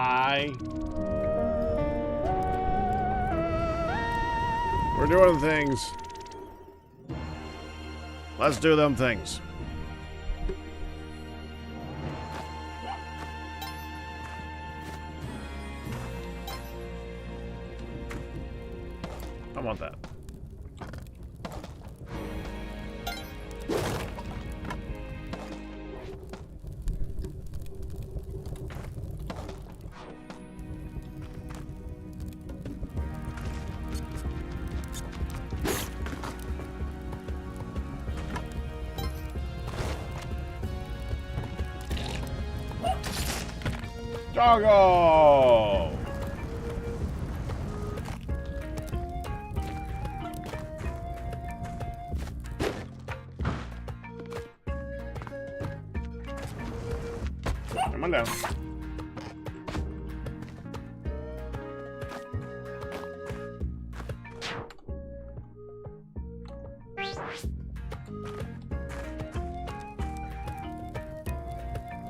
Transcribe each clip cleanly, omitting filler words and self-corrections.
Hi. We're doing things. Let's do them things. I want that. Doggo! Come on down.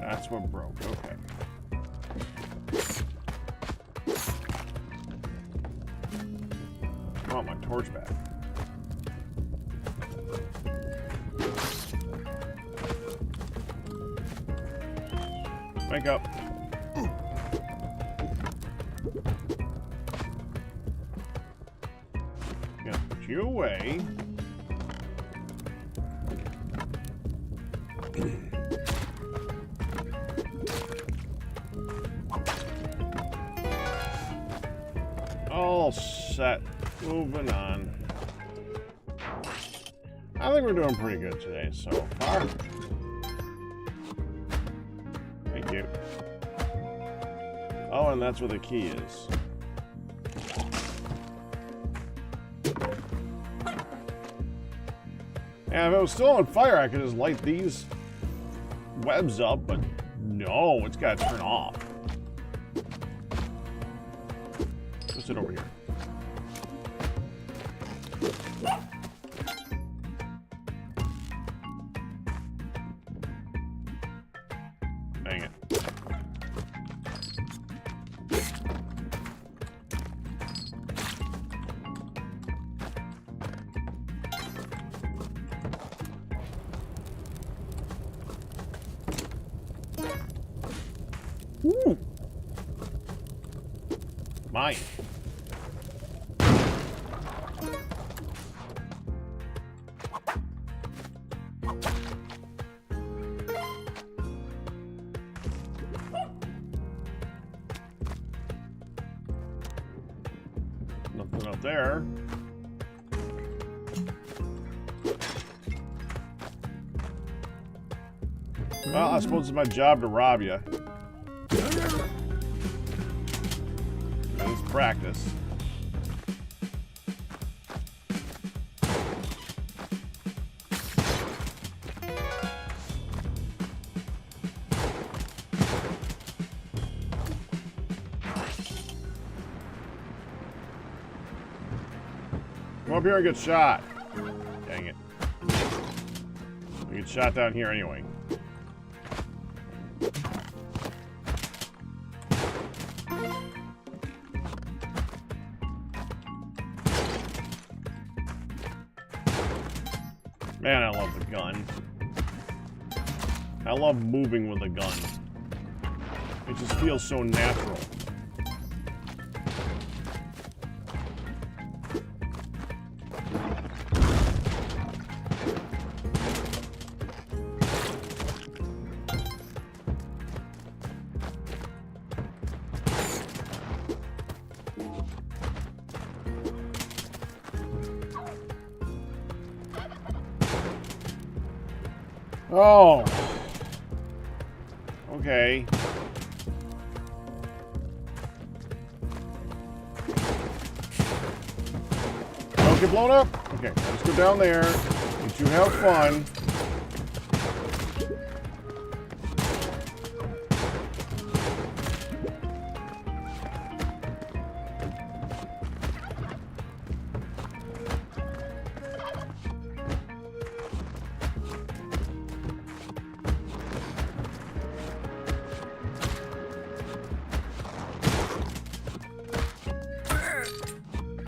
That's what broke. Okay. I want my torch back. Wake up. Gonna put you away. All set. Moving on. I think we're doing pretty good today so far. Thank you. Oh, and that's where the key is. And if it was still on fire, I could just light these webs up, but no, it's got to turn off. Let's sit over here. Dang it. Woo! Mine. Nothing up there. Well, I suppose it's my job to rob you. It's practice. Come up here and get shot. Dang it. We get shot down here anyway. Man, I love the gun. I love moving with a gun. It just feels so natural. Oh. Okay. Don't get blown up? Okay, let's go down there. Let you have fun.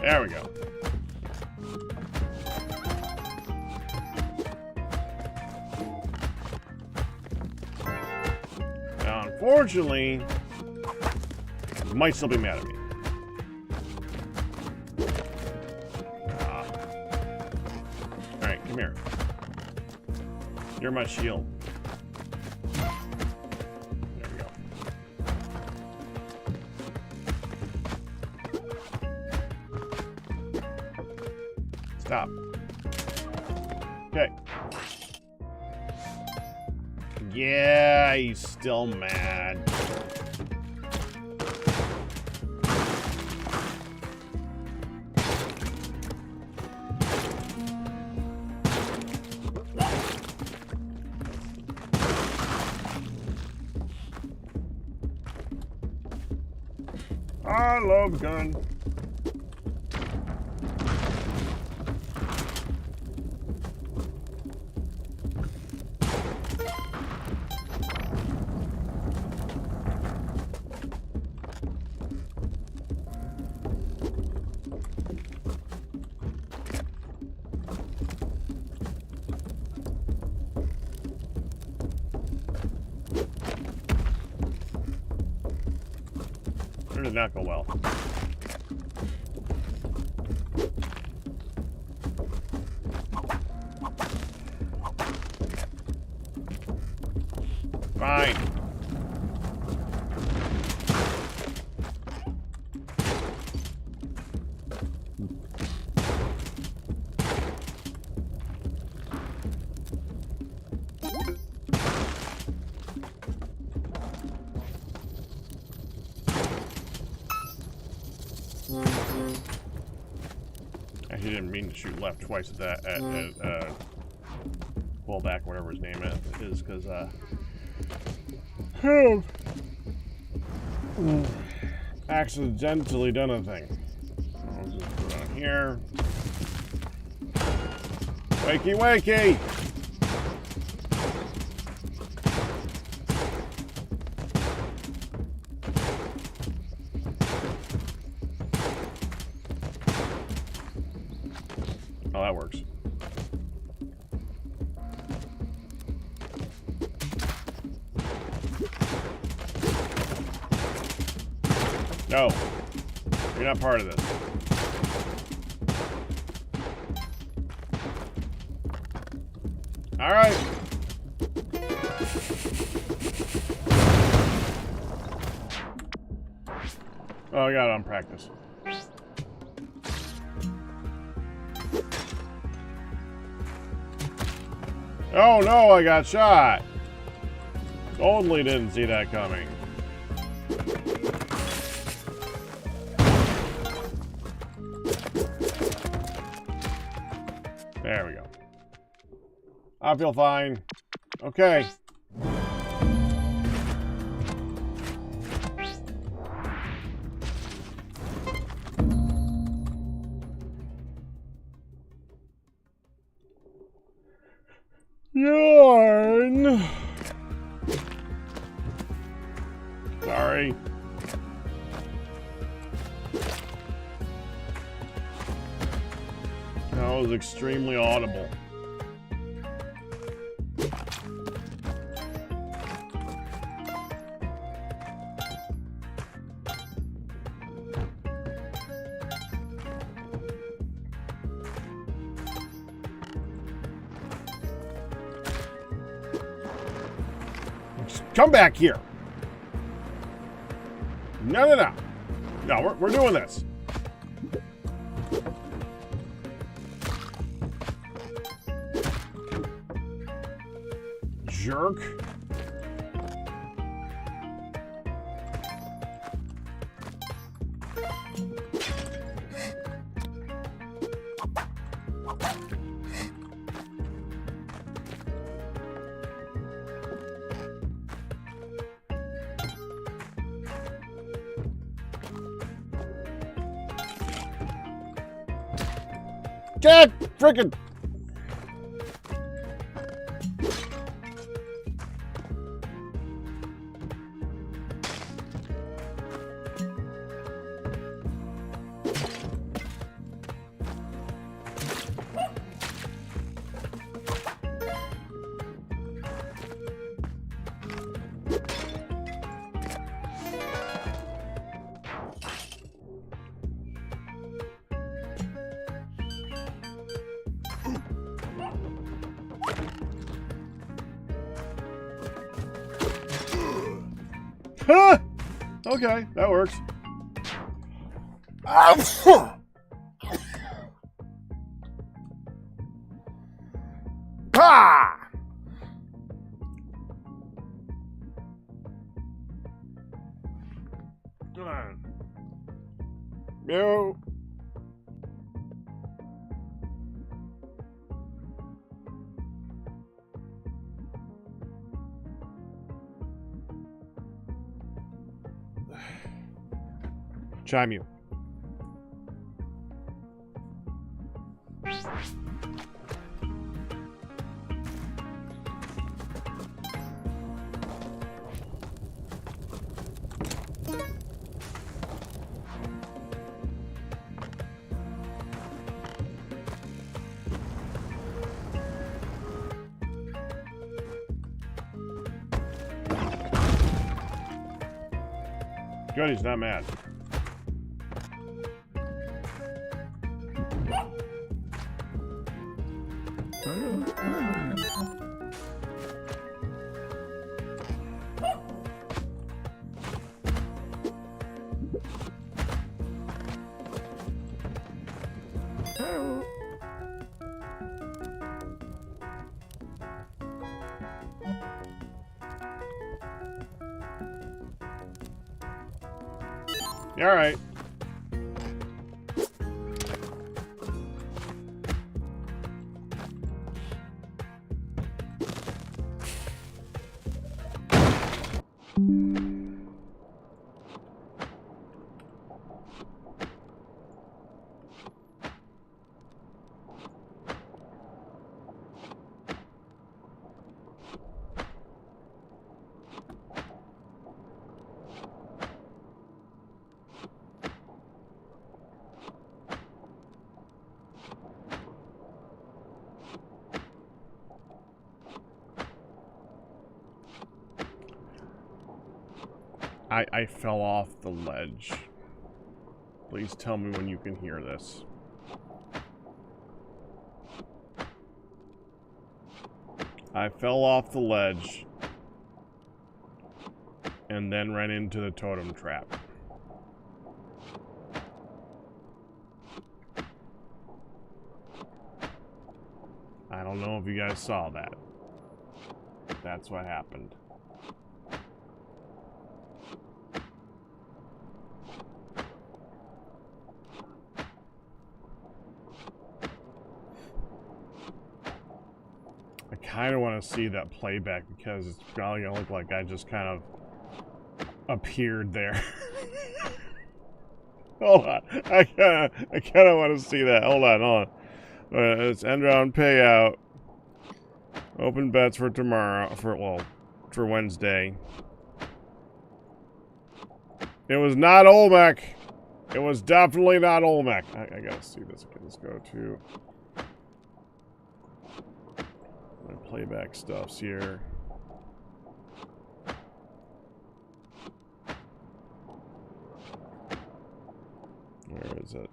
There we go. Now, unfortunately, he might still be mad at me. Alright, come here. You're my shield. There we go. Stop. Okay. Yeah, he's still mad. I love gun. That did not go well. Fine. Actually, didn't mean to shoot left twice at that. Pull back, whatever his name is, because accidentally done a thing. I'll just put it on here. Wakey, wakey! Oh, that works. No, you're not part of this. All right. Oh, I got it on practice. Oh no, I got shot. Totally didn't see that coming. There we go. I feel fine. Okay. Yarn. Sorry. That was extremely audible. Come back here. No, no, no. No, we're doing this. Jerk. God frickin'. Huh! Okay, that works. Pa! Yo. Chime you. Good, he's not mad. All right. I fell off the ledge. Please tell me when you can hear this. I fell off the ledge and then ran into the totem trap. I don't know if you guys saw that. That's what happened. I kind of want to see that playback because it's probably gonna look like I just kind of appeared there. Hold on, I kind of want to see that. Hold on. It's end round payout. Open bets for tomorrow. For Wednesday. It was not Olmec. It was definitely not Olmec. I gotta see this. Okay, let's go to my playback stuffs here. Where is it?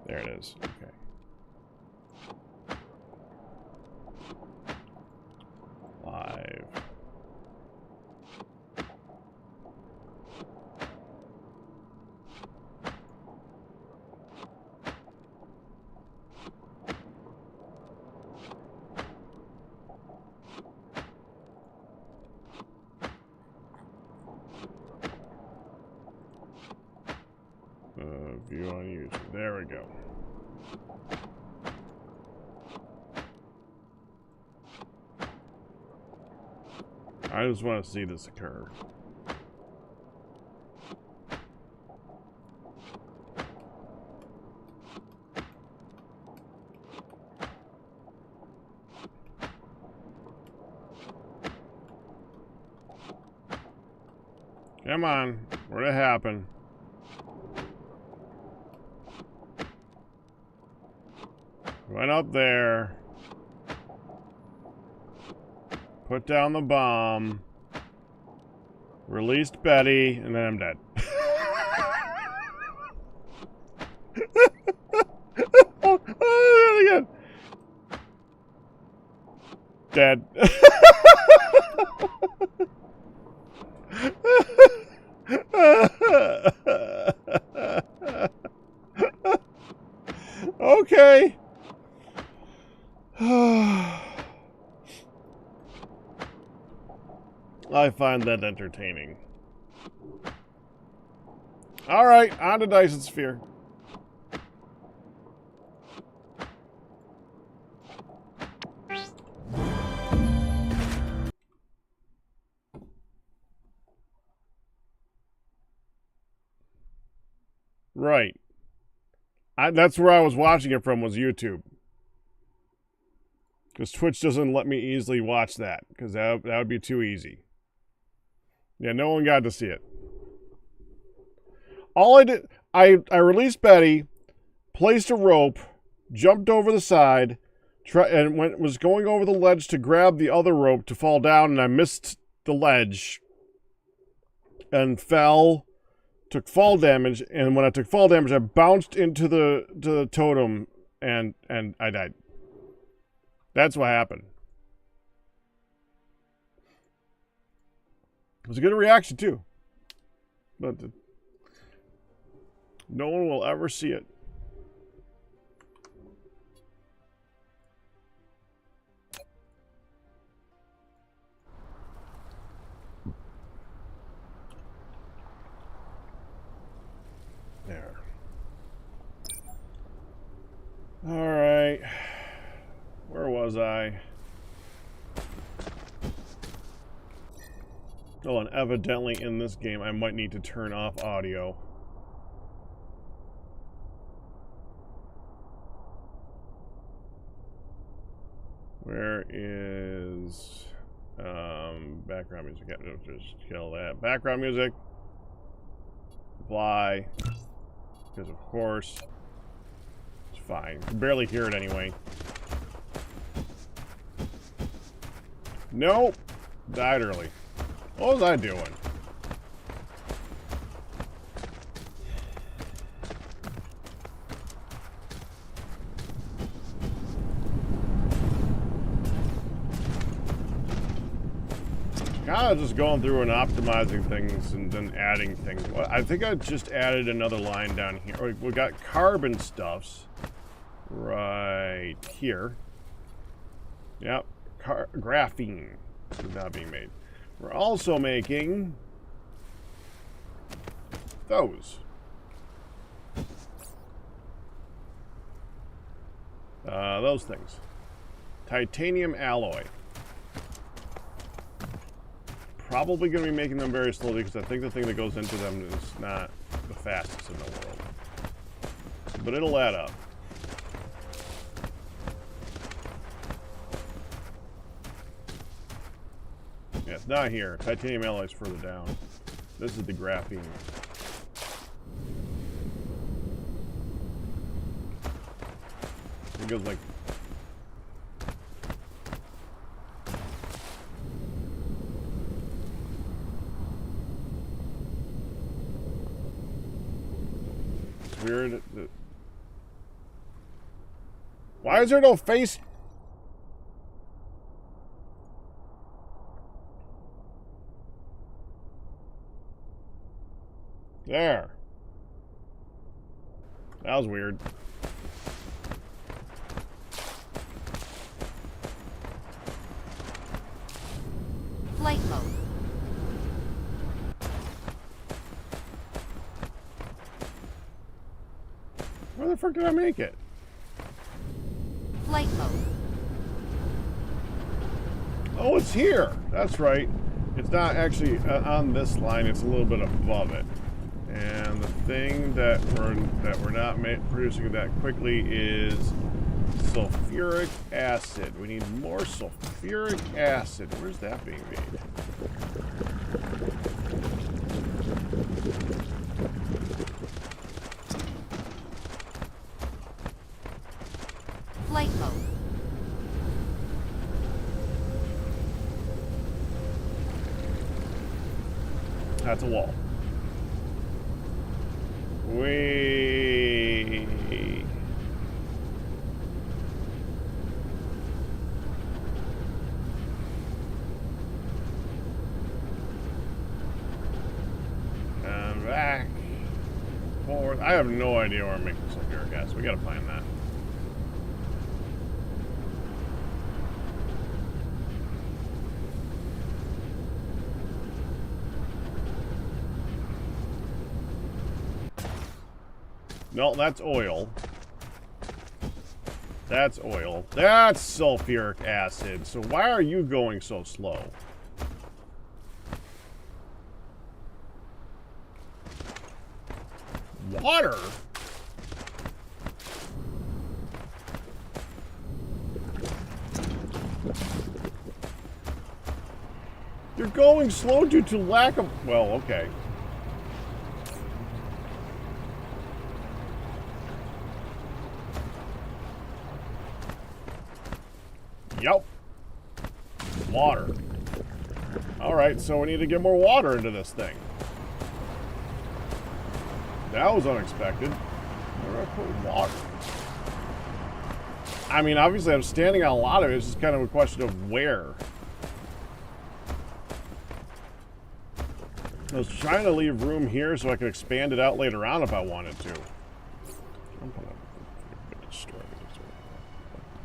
There it is. Okay. Live. View on YouTube. There we go. I just want to see this occur. Come on, where'd it happen? Went up there. Put down the bomb. Released Betty, and then I'm dead. Oh, again. Dead. Okay. I find that entertaining. Alright, on to Dyson Sphere. Right. That's where I was watching it from, was YouTube. Because Twitch doesn't let me easily watch that, because that would be too easy. Yeah, no one got to see it. All I did, I released Betty, placed a rope, jumped over the side, and was going over the ledge to grab the other rope to fall down, and I missed the ledge and fell, took fall damage, and when I took fall damage, I bounced into the totem, and I died. That's what happened. It was a good reaction, too. But no one will ever see it. There. All right. Where was I? Oh, and evidently in this game, I might need to turn off audio. Where is background music? Just kill that. Background music. Apply. Because of course. It's fine. You can barely hear it anyway. Nope. Died early. What was I doing? Kind of just going through and optimizing things and then adding things. Well, I think I just added another line down here. We got carbon stuffs right here. Yep. Graphene is now being made. We're also making those. Those things. Titanium alloy. Probably going to be making them very slowly because I think the thing that goes into them is not the fastest in the world. But it'll add up. Yeah, it's not here. Titanium alloy is further down. This is the graphene. It goes like... It's weird. Why is there no face? There. That was weird. Flight mode. Where the frick did I make it? Flight mode. Oh, it's here. That's right. It's not actually on this line. It's a little bit above it. And the thing that we're not producing that quickly is sulfuric acid. We need more sulfuric acid. Where's that being made? Flight mode. That's a wall. Wait. I have no idea where I'm making sulfuric acid. We gotta find that. No, that's oil. That's oil. That's sulfuric acid. So why are you going so slow? Water? You're going slow due to lack of... Well, okay. Yep. Water. Alright, so we need to get more water into this thing. That was unexpected. Where do I put water? I mean, obviously I'm standing on a lot of it. It's just kind of a question of where. I was trying to leave room here so I could expand it out later on if I wanted to. I'm gonna destroy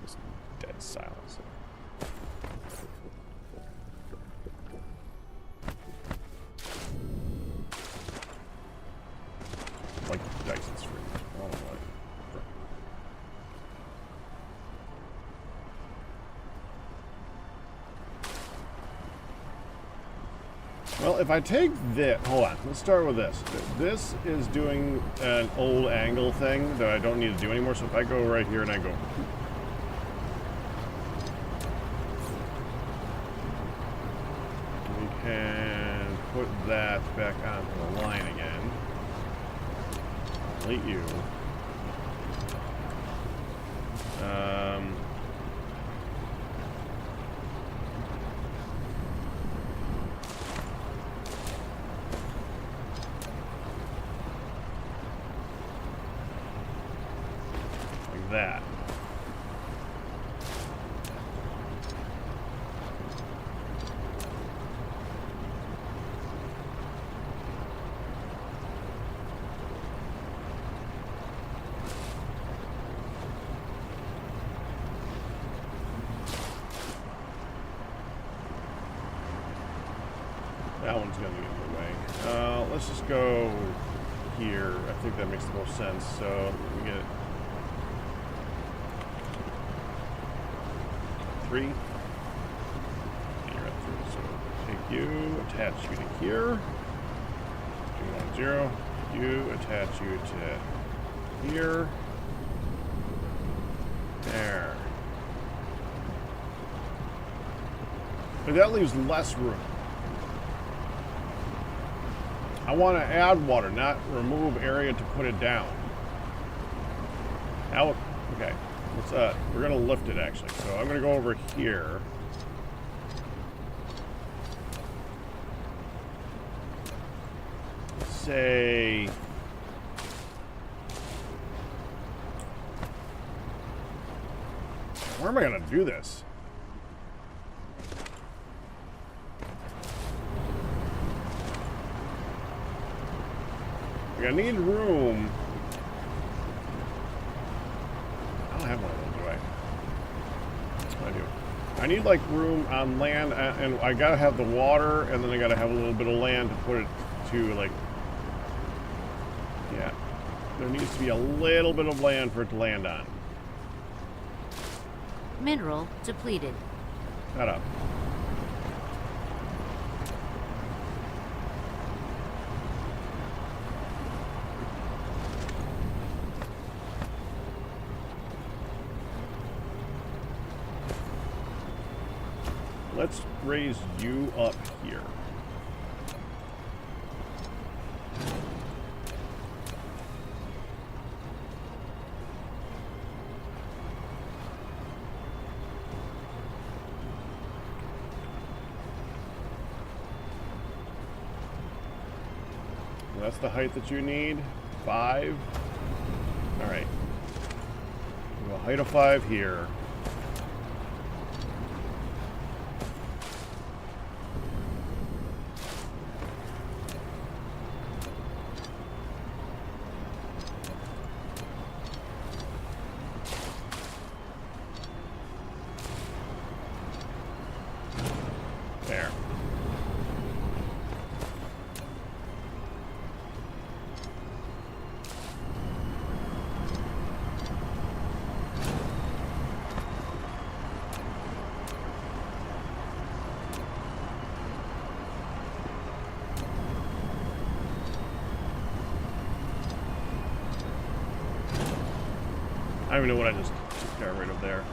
this dead silence. Like Dyson's free. I don't know why. Well, if I take this, hold on, let's start with this. This is doing an old angle thing that I don't need to do anymore. So if I go right here and I go, we can put that back onto the line again. Delete you. Like that. That one's going to get in the way. Let's just go here. I think that makes the most sense. So we get 3. You're at 3. So take you, attach you to here. 2, 1, 0. You attach you to here. There. But that leaves less room. I want to add water, not remove area to put it down. Now, okay, let's, we're gonna lift it actually. So I'm gonna go over here. Say, where am I gonna do this? I need room. I don't have one of those, do I? I do. I need like room on land, and I gotta have the water, and then I gotta have a little bit of land to put it to, like, yeah. There needs to be a little bit of land for it to land on. Mineral depleted. Shut up. Let's raise you up here. That's the height that you need. 5. All right. A height of 5 here. don't even know what I just took care of right over there.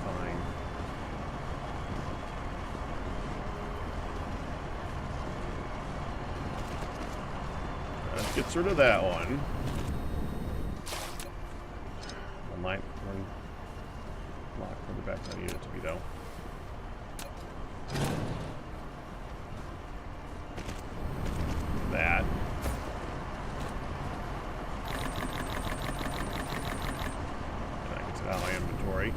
Fine. Let's get rid of that one. One light, one lock further back than I need it to be, though. That. Try to get it out of my inventory.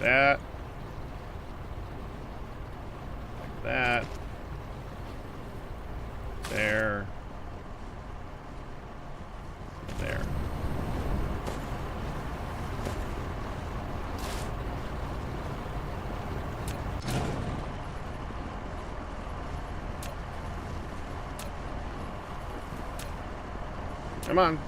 That. Like that. There. There. Come on.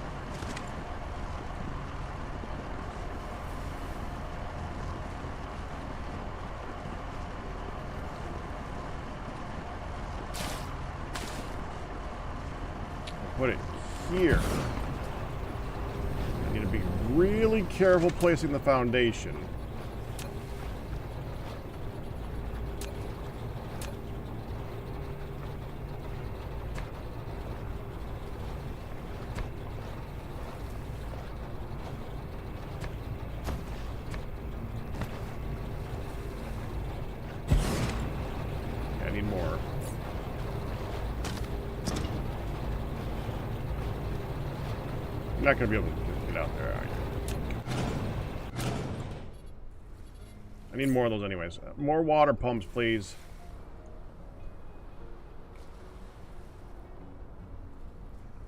Put it here. I need to be really careful placing the foundation. I need more. You're not going to be able to get out there, are you? I need more of those anyways. More water pumps, please.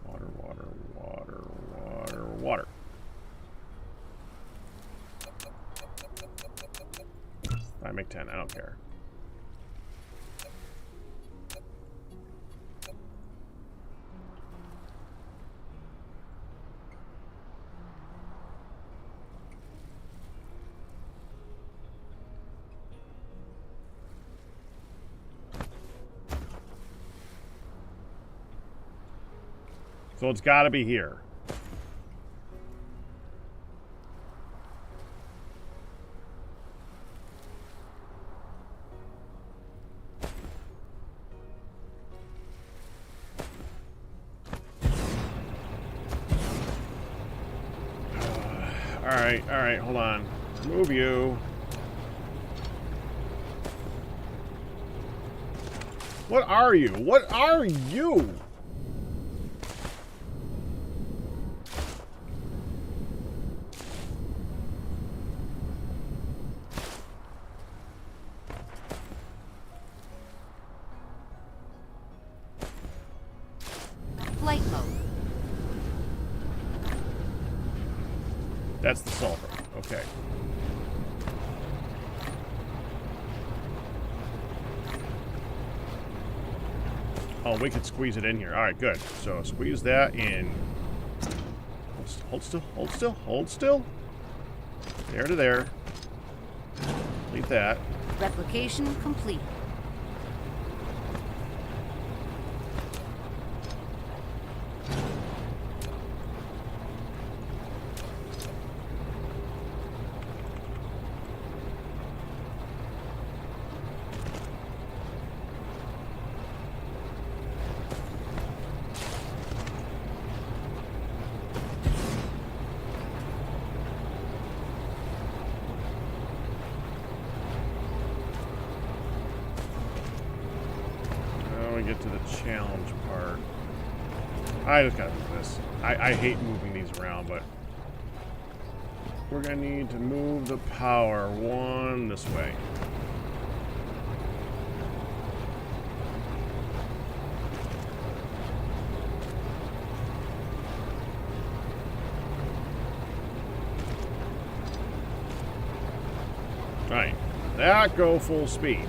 Water, water, water, water, water. I make 10. I don't care. So it's got to be here. All right, hold on. Move you. What are you? What are you? Flight mode. That's the sulfur. Okay. Oh, we could squeeze it in here. All right, good. So squeeze that in. Hold still, hold still, hold still. There to there. Delete that. Replication complete. Get to the challenge part. I just gotta do this. I hate moving these around, but we're gonna need to move the power one this way. All right, that go full speed.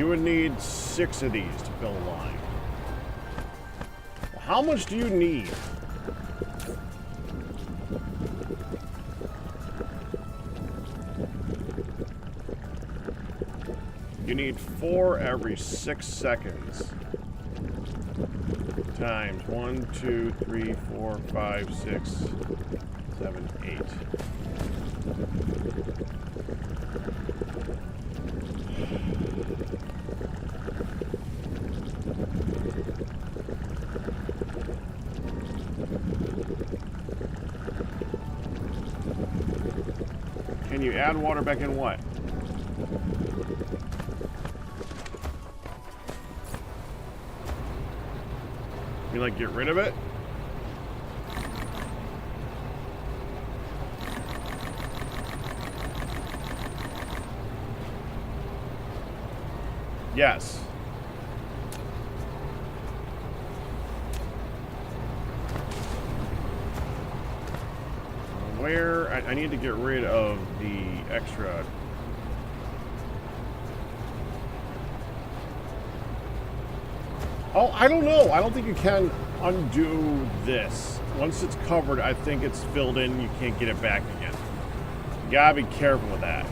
You would need 6 of these to fill a line. How much do you need? You need 4 every 6 seconds. Times 1, 2, 3, 4, 5, 6, 7, 8. Can you add water back in what? You like get rid of it? Yes. Where I need to get rid of the extra. Oh, I don't know. I don't think you can undo this. Once it's covered, I think it's filled in. You can't get it back again. You gotta be careful with that.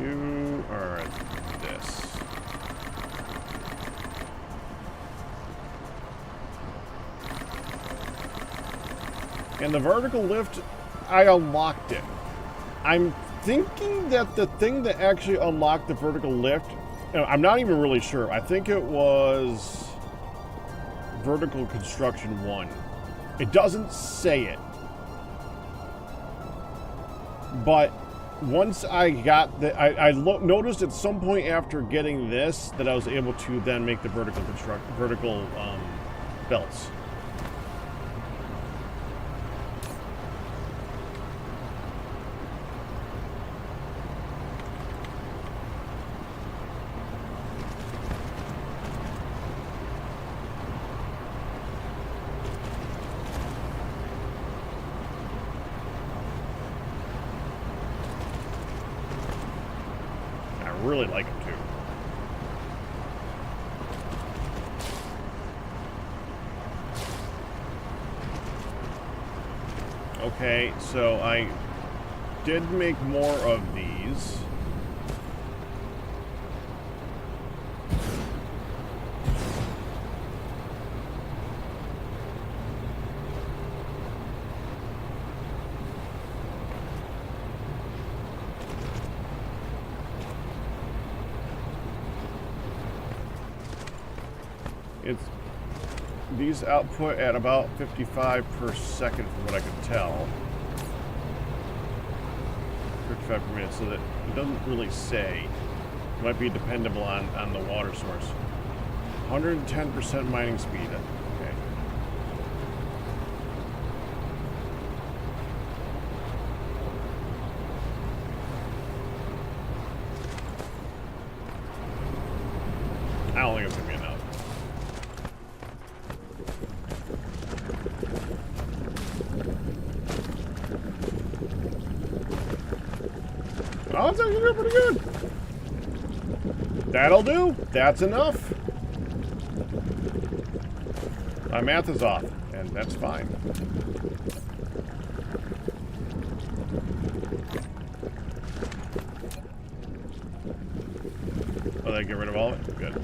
You are this. And the vertical lift, I unlocked it. I'm thinking that the thing that actually unlocked the vertical lift, I'm not even really sure. I think it was Vertical Construction 1. It doesn't say it. But once I got the, I noticed at some point after getting this that I was able to then make the vertical belts. Really like them too. Okay, so I did make more of these. These output at about 55 per second from what I could tell. 55 per minute, so that it doesn't really say. It might be dependable on the water source. 110% mining speed. Okay. I don't think it's gonna be enough. Oh, it's actually doing pretty good. That'll do. That's enough. My math is off, and that's fine. Oh, did I get rid of all of it? Good.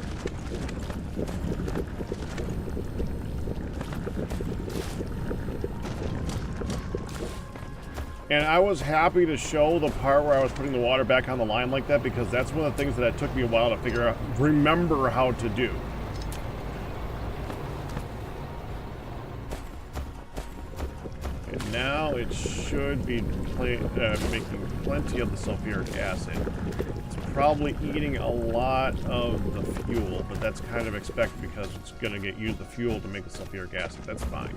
And I was happy to show the part where I was putting the water back on the line like that, because that's one of the things that it took me a while to figure out, remember how to do. And now it should be making plenty of the sulfuric acid. It's probably eating a lot of the fuel, but that's kind of expected because it's going to use the fuel to make the sulfuric acid. That's fine.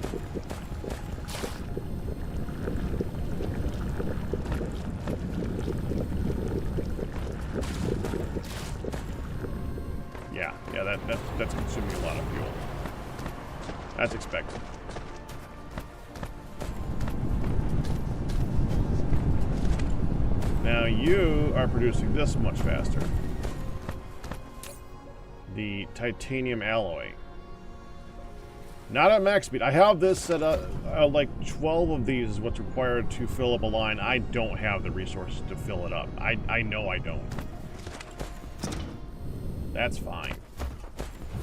Yeah, that's consuming a lot of fuel. That's expected. Now you are producing this much faster. The titanium alloy. Not at max speed. I have this set up, like 12 of these is what's required to fill up a line. I don't have the resources to fill it up. I know I don't. That's fine.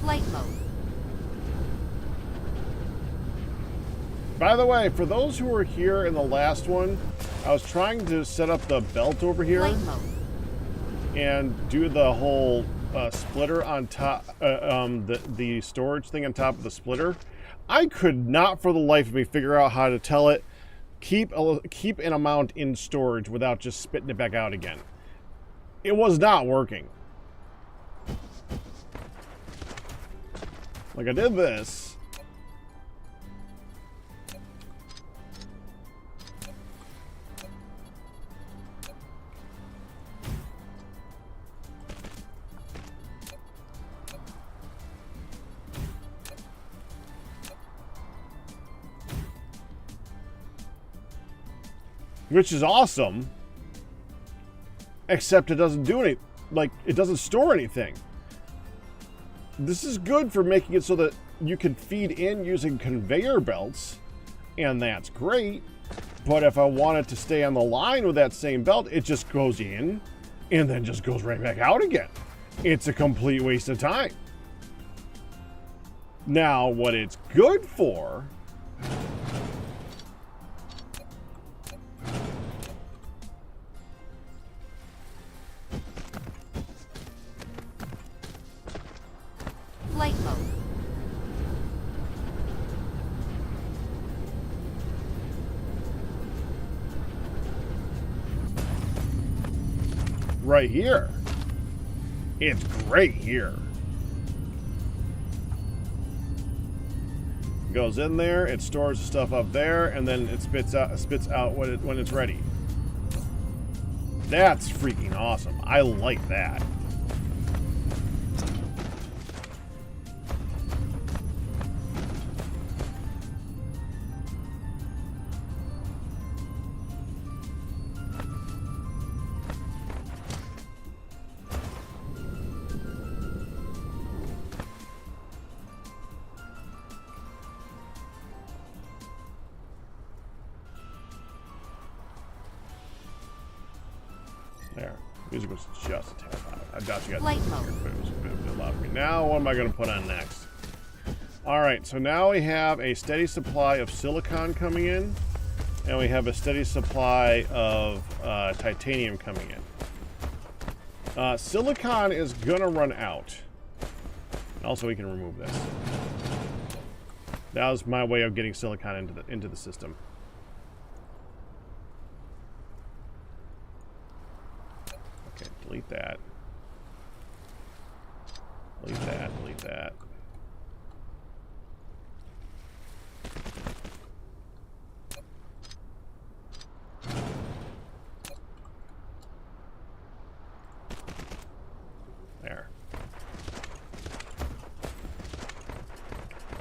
Flight mode. By the way, for those who were here in the last one, I was trying to set up the belt over here Flight mode. and do the whole splitter on top, the storage thing on top of the splitter. I could not for the life of me figure out how to tell it, keep an amount in storage without just spitting it back out again. It was not working. Like I did this. Which is awesome, except it doesn't do any, like, it doesn't store anything. This is good for making it so that you can feed in using conveyor belts, and that's great. But if I want it to stay on the line with that same belt, it just goes in and then just goes right back out again. It's a complete waste of time. Now, what it's good for Flight mode. right here. It's great here. Goes in there, it stores the stuff up there, and then it spits out when it's ready. That's freaking awesome. I like that. There. Music was just a tad loud. I doubt you got Flight the mode. but it was a bit loud for me. Now, what am I going to put on next? Alright, so now we have a steady supply of silicon coming in, and we have a steady supply of titanium coming in. Silicon is going to run out. Also, we can remove this. That was my way of getting silicon into the system. Okay, delete that. Delete that, delete that. There.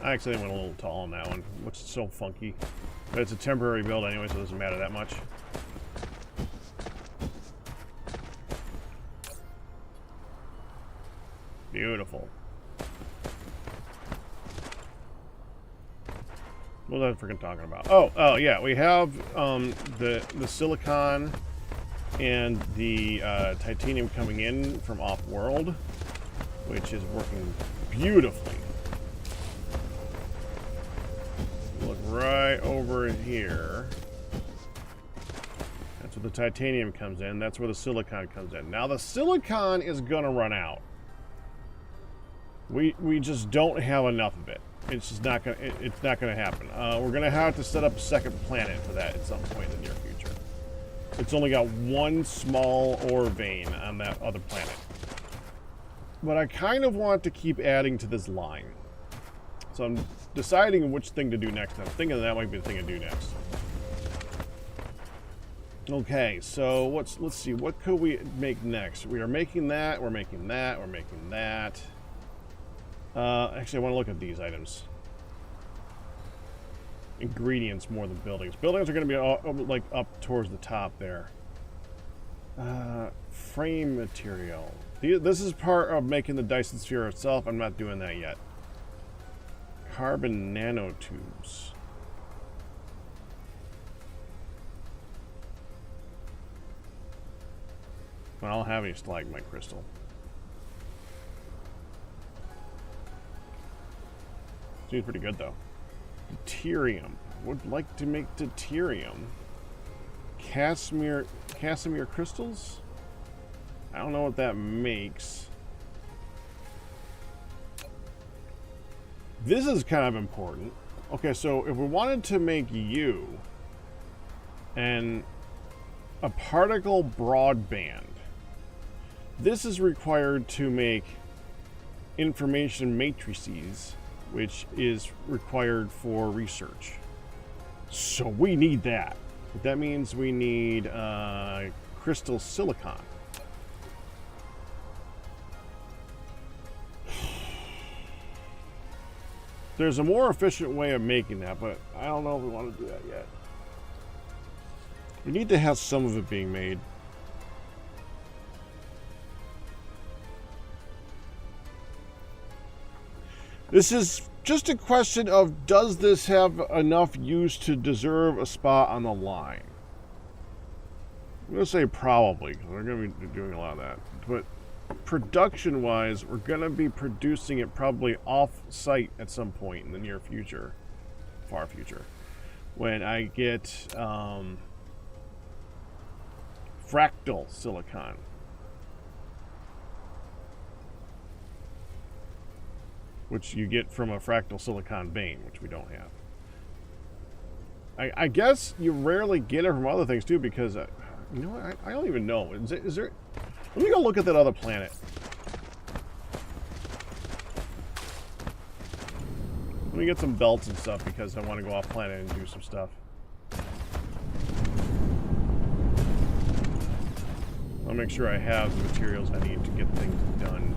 I actually went a little tall on that one, which is so funky. But it's a temporary build anyway, so it doesn't matter that much. Beautiful. What was I freaking talking about? Oh yeah, we have the silicon and the titanium coming in from off-world, which is working beautifully. Look right over here. That's where the titanium comes in. That's where the silicon comes in. Now the silicon is gonna run out. We just don't have enough of it. It's just not gonna. It's not gonna happen. We're gonna have to set up a second planet for that at some point in the near future. It's only got one small ore vein on that other planet. But I kind of want to keep adding to this line. So I'm deciding which thing to do next. I'm thinking that might be the thing to do next. Okay, so let's see. What could we make next? We are making that. We're making that. We're making that. Actually, I want to look at these items. Ingredients more than buildings. Buildings are going to be like up towards the top there. Frame material. This is part of making the Dyson sphere itself. I'm not doing that yet. Carbon nanotubes. I don't have any stalagmite crystal. Seems pretty good though. Deuterium. Would like to make deuterium. Casimir crystals? I don't know what that makes. This is kind of important. Okay, so if we wanted to make you and a particle broadband, this is required to make information matrices, which is required for research. So we need that. That means we need crystal silicon. There's a more efficient way of making that, but I don't know if we want to do that yet. We need to have some of it being made. This is just a question of, does this have enough use to deserve a spot on the line? I'm going to say probably, because we're going to be doing a lot of that. But production-wise, we're going to be producing it probably off-site at some point in the near future. Far future. When I get fractal silicon. Which you get from a fractal silicon vein, which we don't have. I guess you rarely get it from other things too, because you know what? I don't even know. Is there? Let me go look at that other planet. Let me get some belts and stuff because I want to go off planet and do some stuff. I'll make sure I have the materials I need to get things done.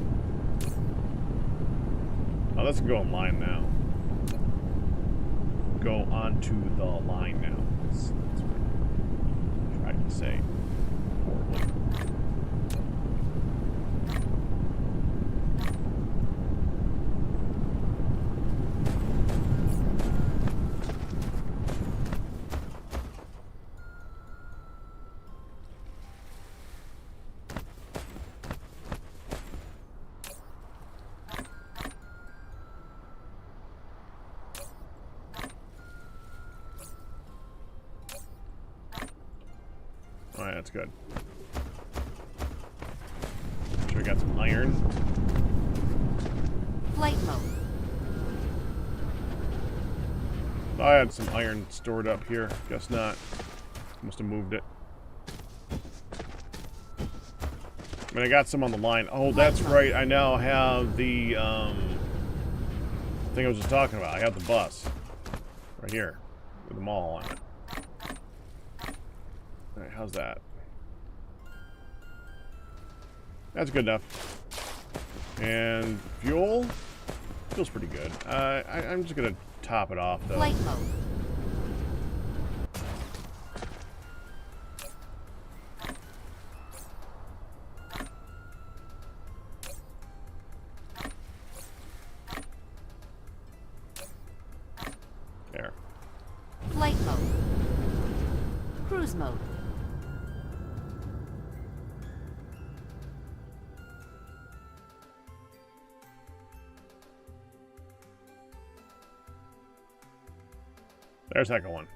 Oh, let's go online now. Go onto the line now. That's what I tried to say. Poorly. Alright, that's good. Sure, we got some iron. Flight mode. I had some iron stored up here. Guess not. Must have moved it. I mean, I got some on the line. Oh, that's right. I now have the thing I was just talking about. I have the bus. Right here. With them all on it. Alright, how's that? That's good enough. And fuel? Feels pretty good. I'm just gonna top it off though. Flight mode. There. Flight mode. Cruise mode. There's second one.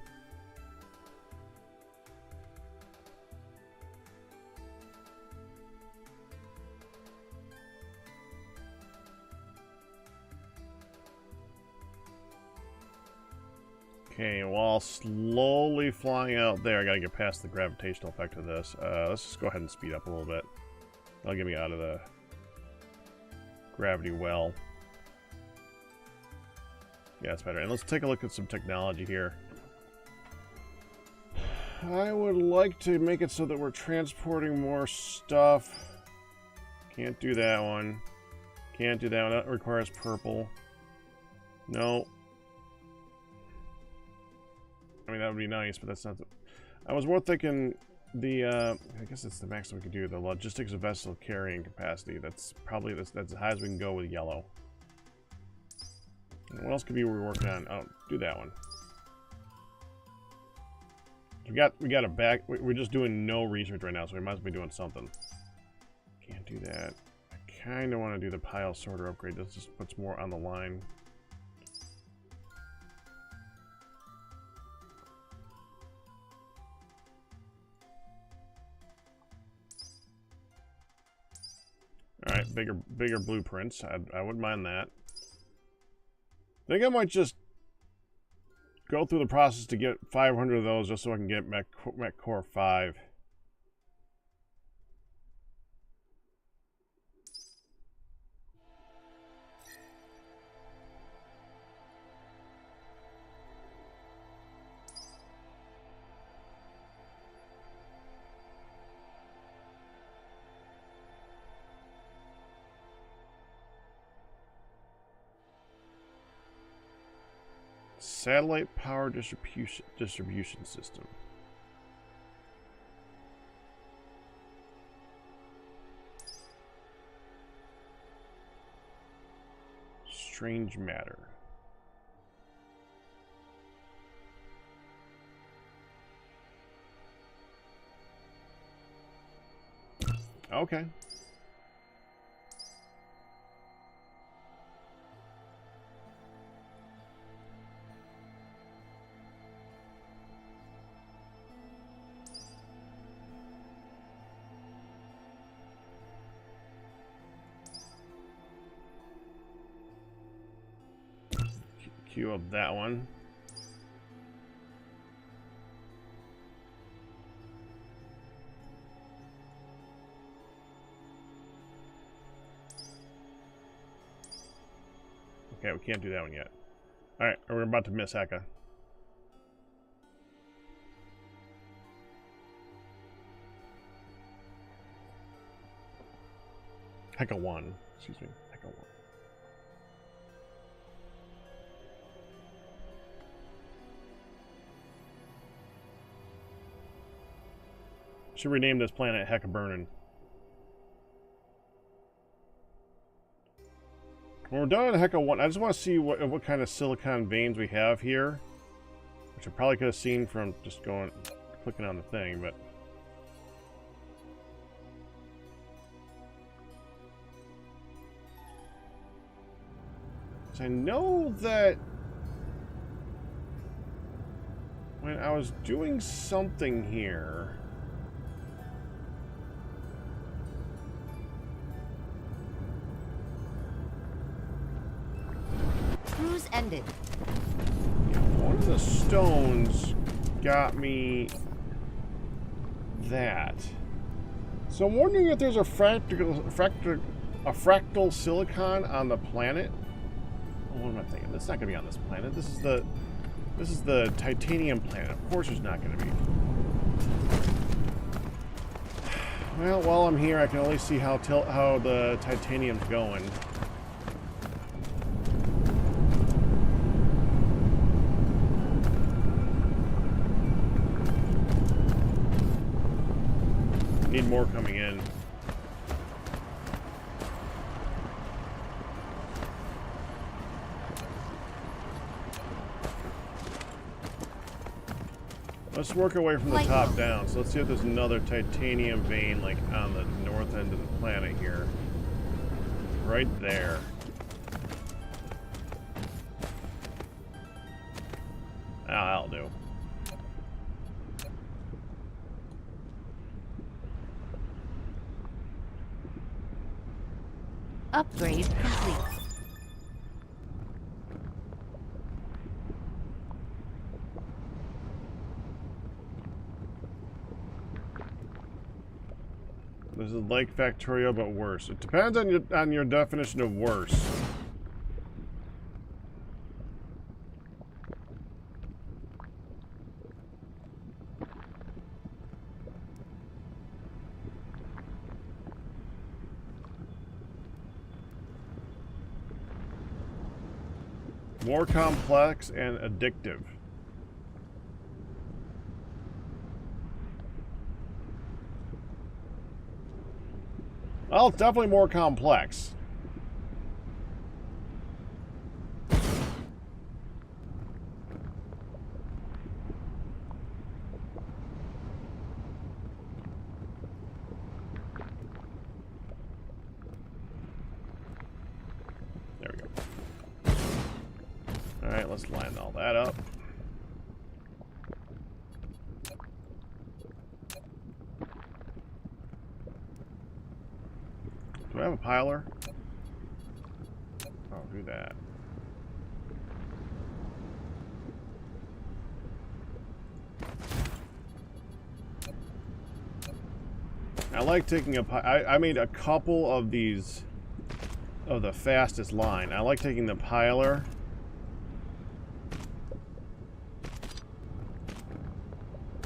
Okay, while slowly flying out there, I gotta get past the gravitational effect of this. Let's just go ahead and speed up a little bit. That'll get me out of the gravity well. Yeah, that's better. And let's take a look at some technology here. I would like to make it so that we're transporting more stuff. Can't do that one. Can't do that one. That requires purple. No. I mean, that would be nice, but that's not the... I was more thinking I guess it's the maximum we can do. The logistics vessel carrying capacity. That's probably that's as high as we can go with yellow. And what else could be we're working on? Oh, do that one. We got a back. We're just doing no research right now, so we might as well be doing something. Can't do that. I kind of want to do the pile sorter upgrade. This just puts more on the line. All right, bigger blueprints. I wouldn't mind that. I think I might just go through the process to get 500 of those just so I can get Mech Core 5. Satellite power distribution system. Strange matter. Okay. Queue up that one. Okay, we can't do that one yet. Alright, we're about to miss Heka. Heka 1. Excuse me. Heka 1. Should rename this planet Heka Burnin'. When we're done on Heka 1, I just want to see what kind of silicon veins we have here. Which I probably could have seen from just clicking on the thing, but... I know that when I was doing something here... Cruise ended. One of the stones got me that. So I'm wondering if there's a fractal silicon on the planet. Oh, what am I thinking? That's not going to be on this planet. This is the titanium planet. Of course, there's not going to be. Well, while I'm here, I can only see how the titanium's going. Need more coming in. Let's work our way from the top down. So let's see if there's another titanium vein like on the north end of the planet here. Right there. Ah, that'll do. Upgrade complete. This is like Factorio, but worse. It depends on your definition of worse. More complex and addictive. Well, it's definitely more complex. There we go. Alright, let's line all that up. Do I have a piler? I'll do that. I like taking I made a couple of these of the fastest line. I like taking the piler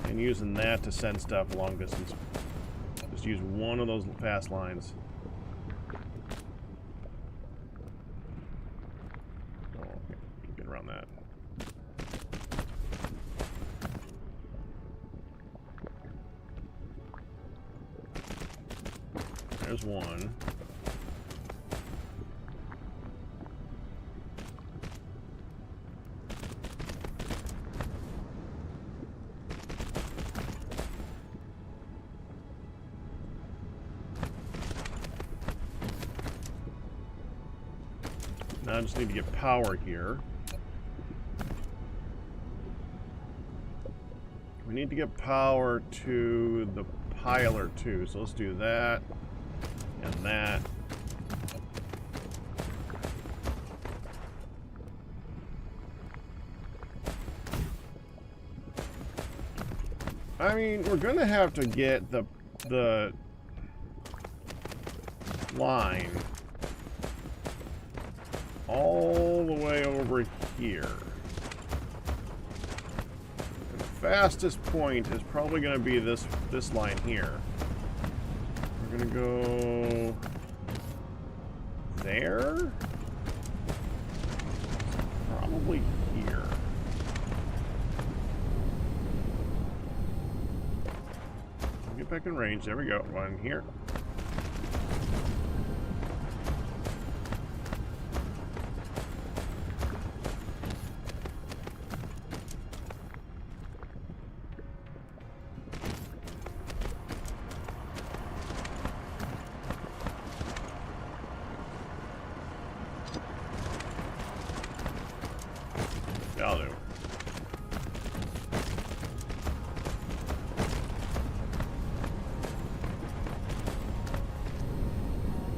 and using that to send stuff long distance. Just use one of those fast lines. Oh, okay. Get around that. There's one. Now I just need to get power here. We need to get power to the piler too, so let's do that. And that. I mean, we're gonna have to get the line all the way over here. And the fastest point is probably gonna be this line here. We're gonna go there? Probably here. Get back in range. There we go. One here. That'll do.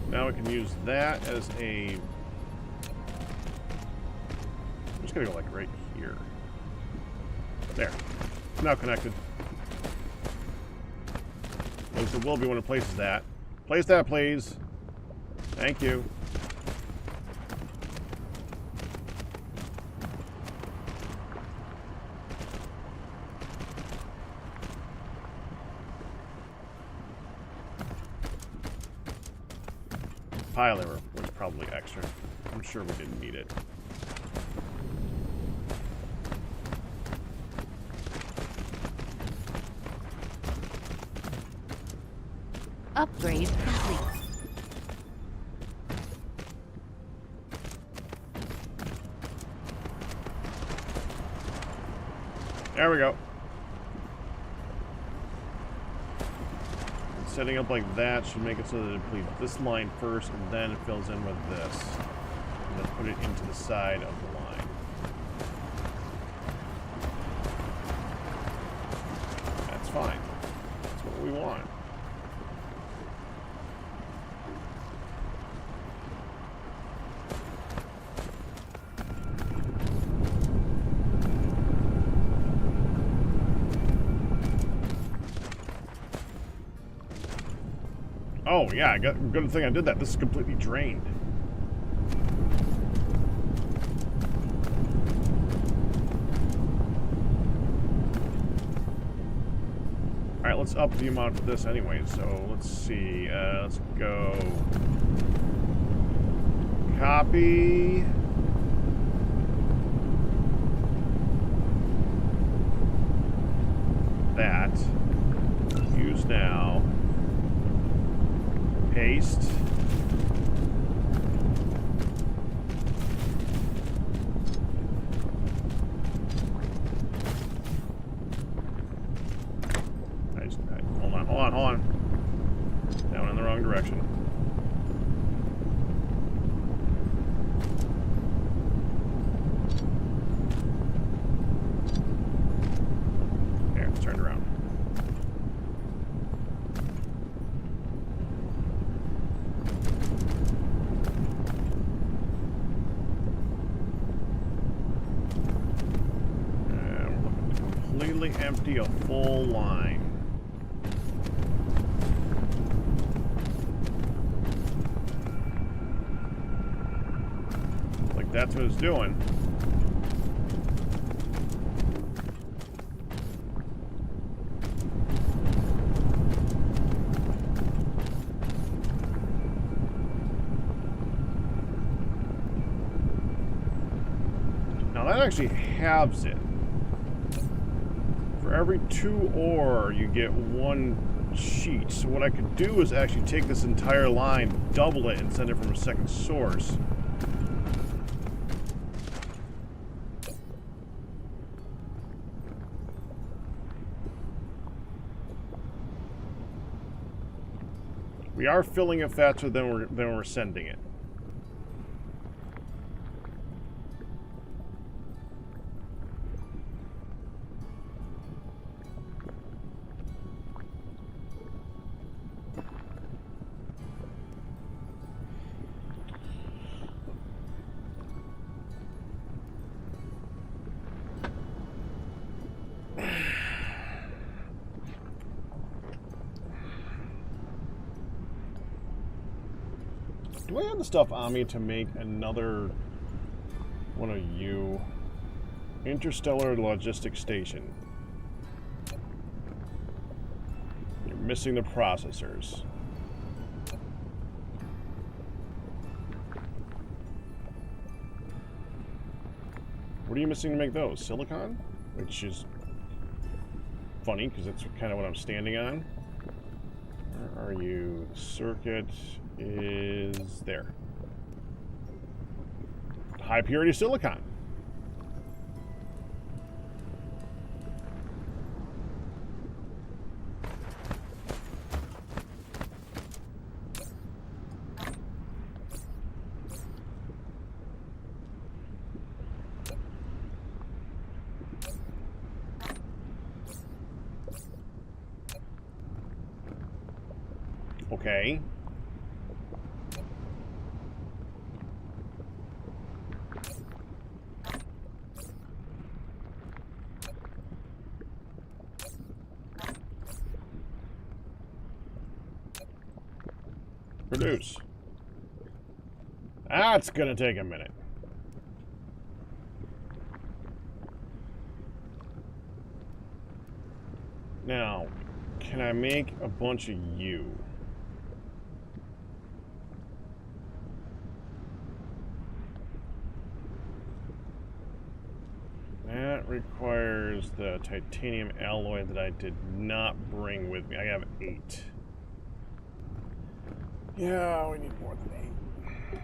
Now we can use that as a... I'm just gonna go like right here. There. It's now connected. At least it will be when it places that. Place that, please. Thank you. Piler was probably extra. I'm sure we didn't need it. Upgrade complete. There we go. Setting up like that should make it so that it pleases this line first, and then it fills in with this. And then put it into the side of the line. That's fine. That's what we want. Oh, yeah, good thing I did that. This is completely drained. Alright, let's up the amount of this anyway. So, let's see. Let's go... Copy... that. Use now. Paste. least. Hold on. Down in the wrong direction. There, it's turned around. And we're looking to completely empty a full line. That's what it's doing. Now that actually halves it. For every 2 ore, you get 1 sheet. So what I could do is actually take this entire line, double it, and send it from a second source. We are filling it faster than we're sending it. Do I have the stuff on me to make another one of you? Interstellar Logistics Station. You're missing the processors. What are you missing to make those? Silicon? Which is funny, because that's kind of what I'm standing on. Where are you? The circuit is there. High purity silicon. Okay. Produce. That's gonna take a minute. Now, can I make a bunch of you? That requires the titanium alloy that I did not bring with me. I have 8. Yeah, we need more than 8.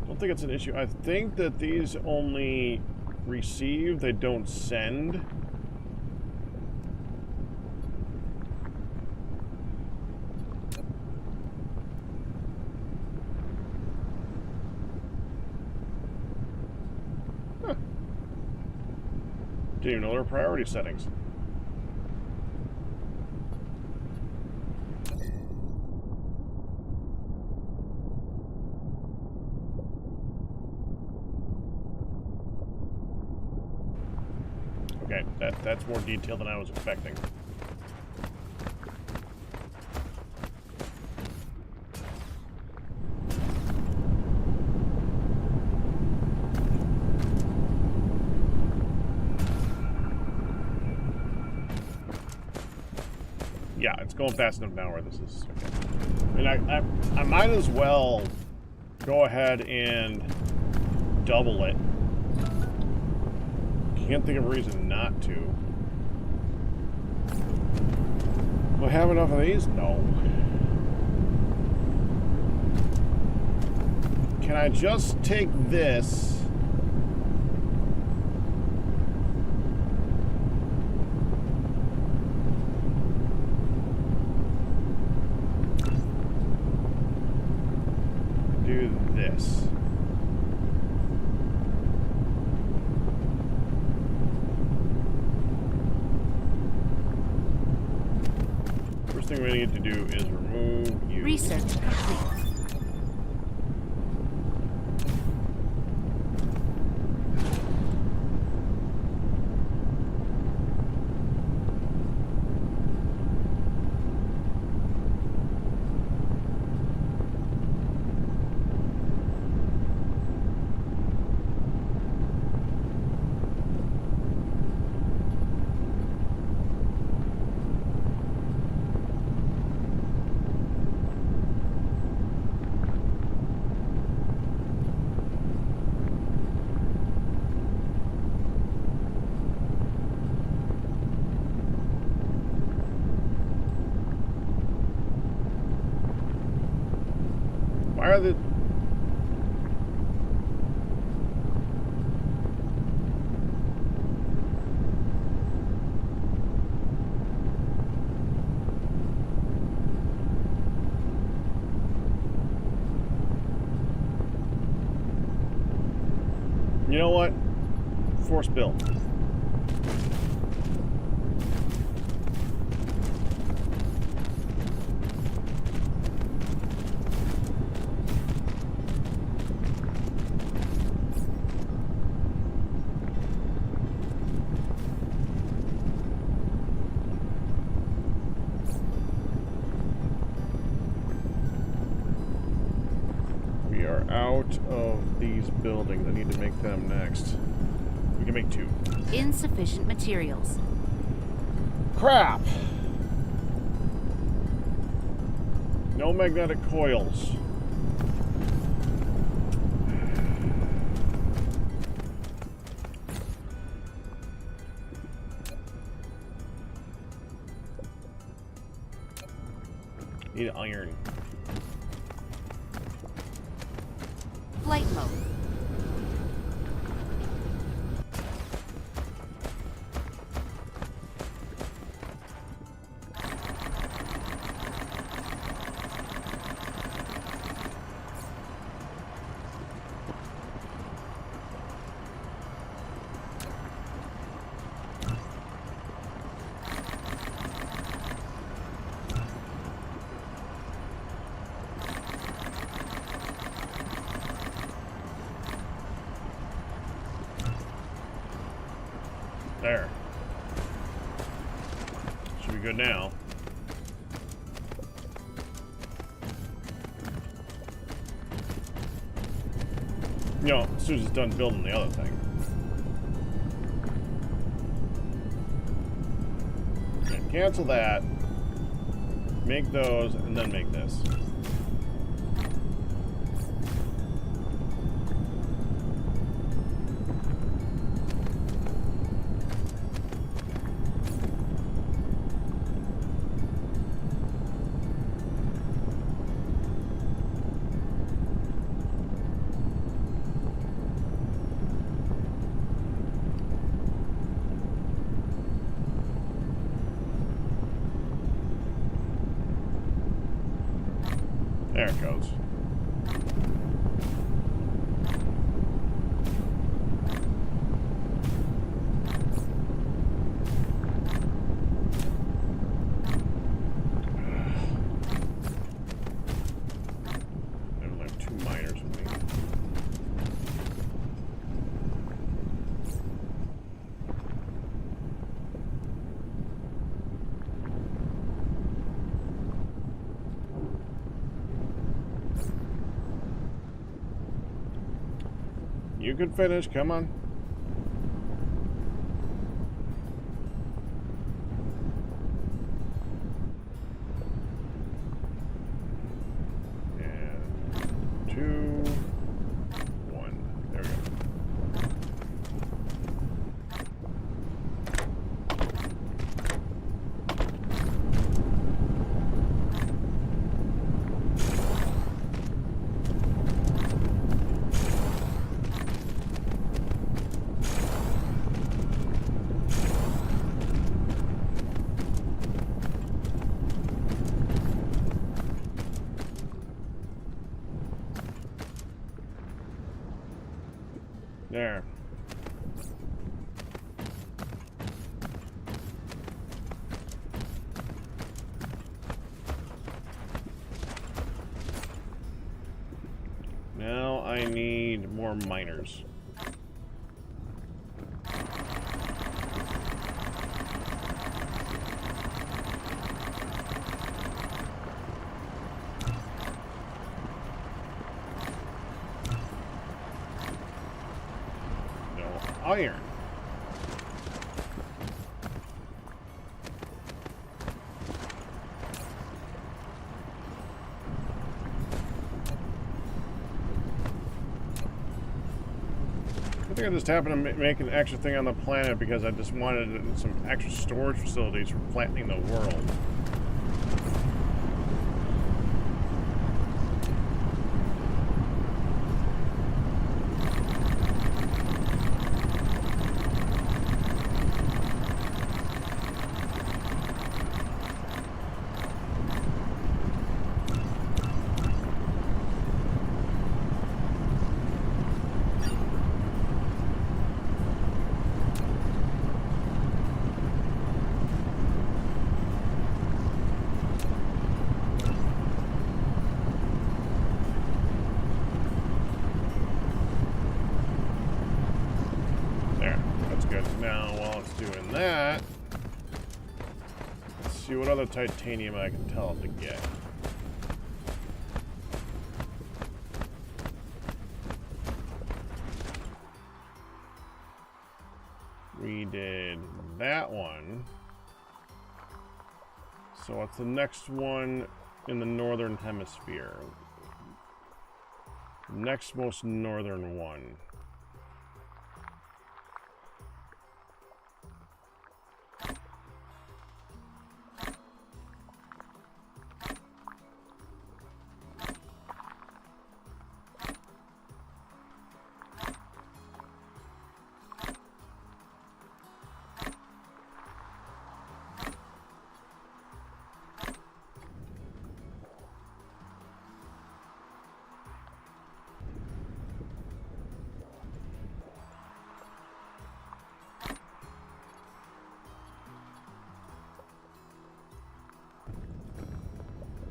I don't think it's an issue. I think that these only receive, they don't send. Didn't even know there were priority settings. Okay, that's more detailed than I was expecting. Yeah, it's going fast enough now where this is okay. I mean, I might as well go ahead and double it. Can't think of a reason not to. Do I have enough of these? No. Can I just take this? Do this. First thing we need to do is remove you. Research complete. Why are the... You know what? Force build. We are out of these buildings. I need to make them next. We can make 2. Insufficient materials. Crap! No magnetic coils. Need iron. Flight mode. There. Should be good now. You know, as soon as it's done building the other thing. Okay, cancel that. Make those, and then make this. There it goes. I only have 2 miners with me. You can finish, come on. And 2, 1. There we go. I need more miners. No iron. I think I just happened to make an extra thing on the planet because I just wanted some extra storage facilities for flattening the world. Now, while it's doing that, let's see what other titanium I can tell it to get. We did that one. So what's the next one in the northern hemisphere? Next most northern one.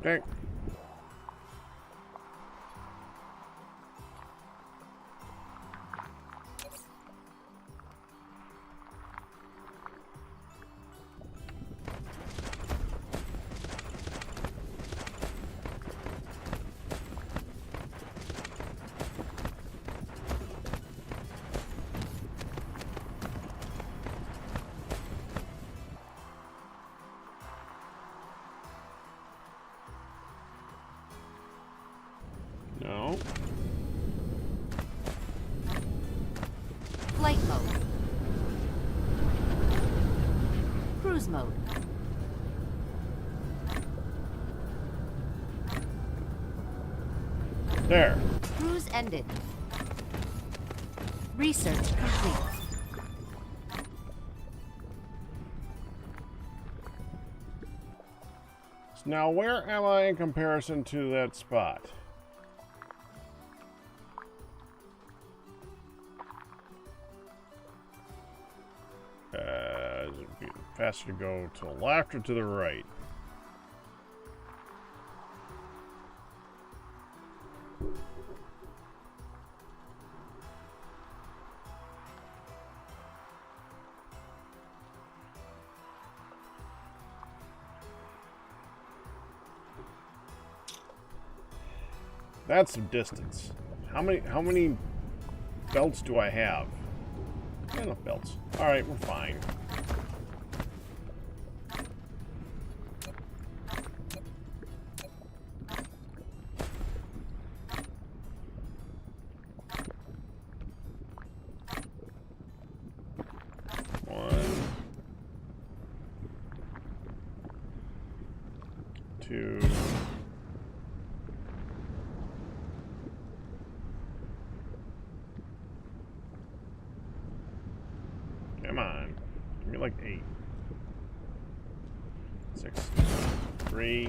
Okay. No. Flight mode. Cruise mode. There. Cruise ended. Research complete. So now where am I in comparison to that spot? It'd be faster to go to the left or to the right? That's some distance. How many belts do I have? Enough belts. All right, we're fine. One, two. Come on. Give me like 8. 6. 3.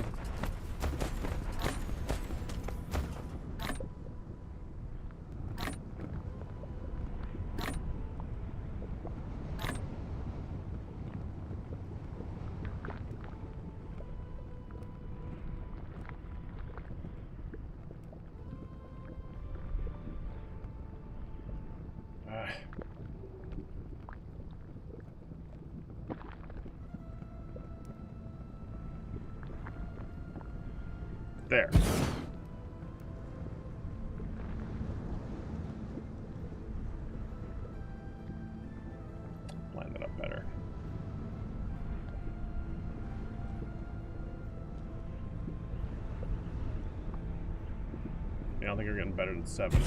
There. Line that up better. I don't think you're getting better than 7.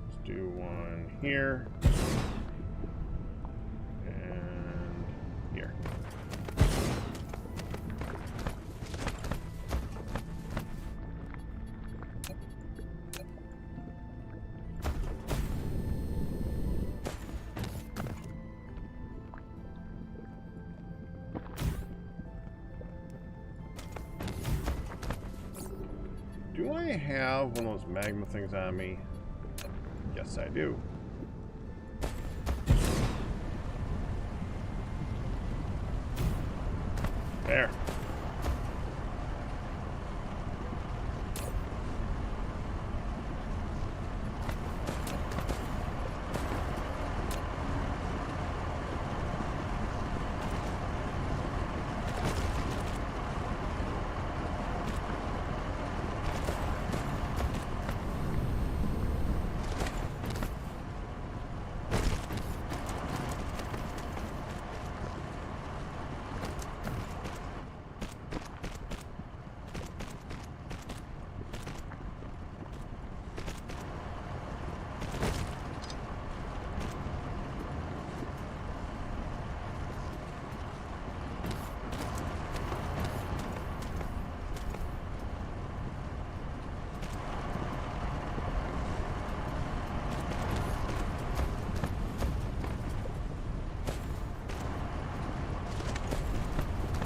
Let's do one here. And here. Do I have one of those magma things on me? Yes, I do. There.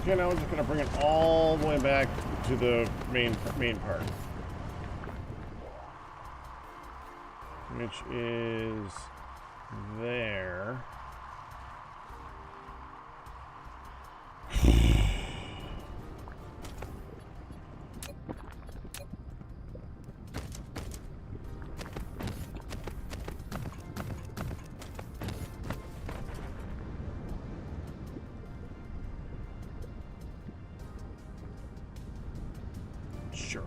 Okay, now we're just gonna bring it all the way back to the main part, which is there. Sure.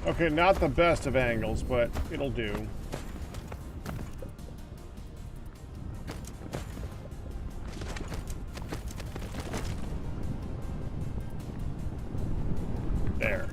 Okay, not the best of angles, but it'll do. There.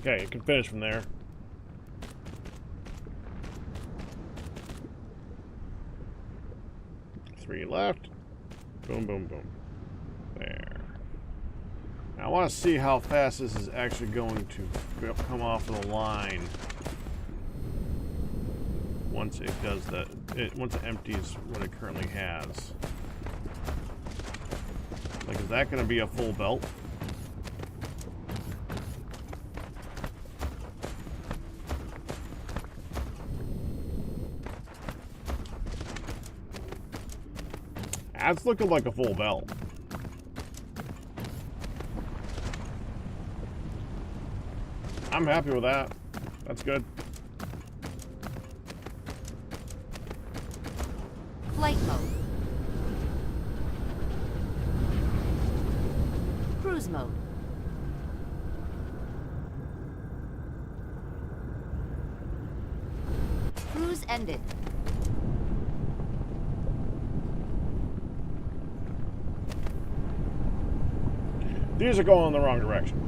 Okay, it can finish from there. Three left. Boom, boom, boom. There. Now, I want to see how fast this is actually going to come off of the line once it does that. Once it empties what it currently has. Like, is that going to be a full belt? That's looking like a full belt. I'm happy with that. That's good. Flight mode. Cruise mode. Cruise ended. These are going in the wrong direction.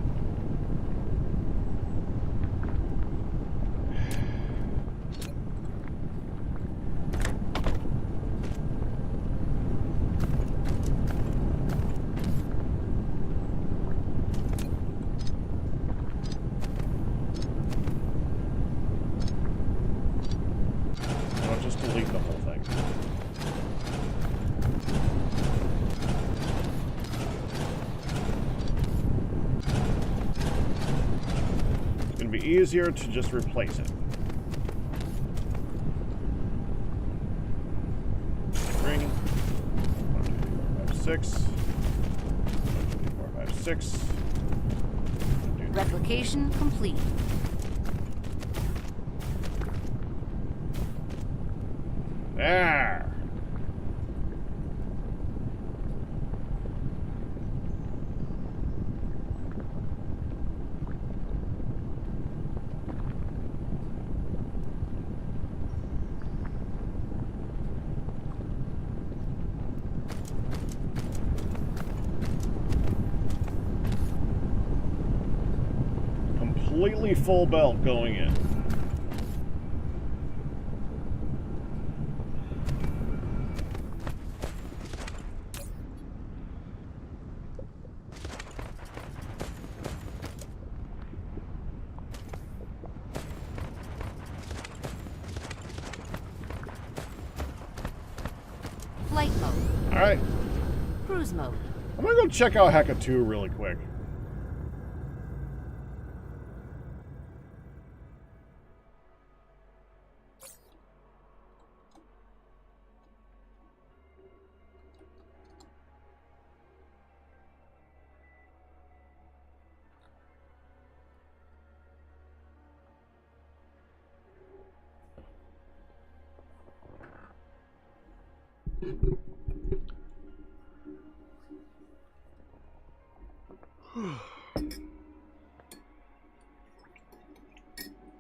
I'll just delete the whole thing. Be easier to just replace it. Ring. 1, 2, 3, 4, 5, 6. 1, 2, 3, 4, 5, 6. Replication complete. There. Completely full belt going in. Flight mode. All right. Cruise mode. I'm gonna go check out Heka 2 really quick.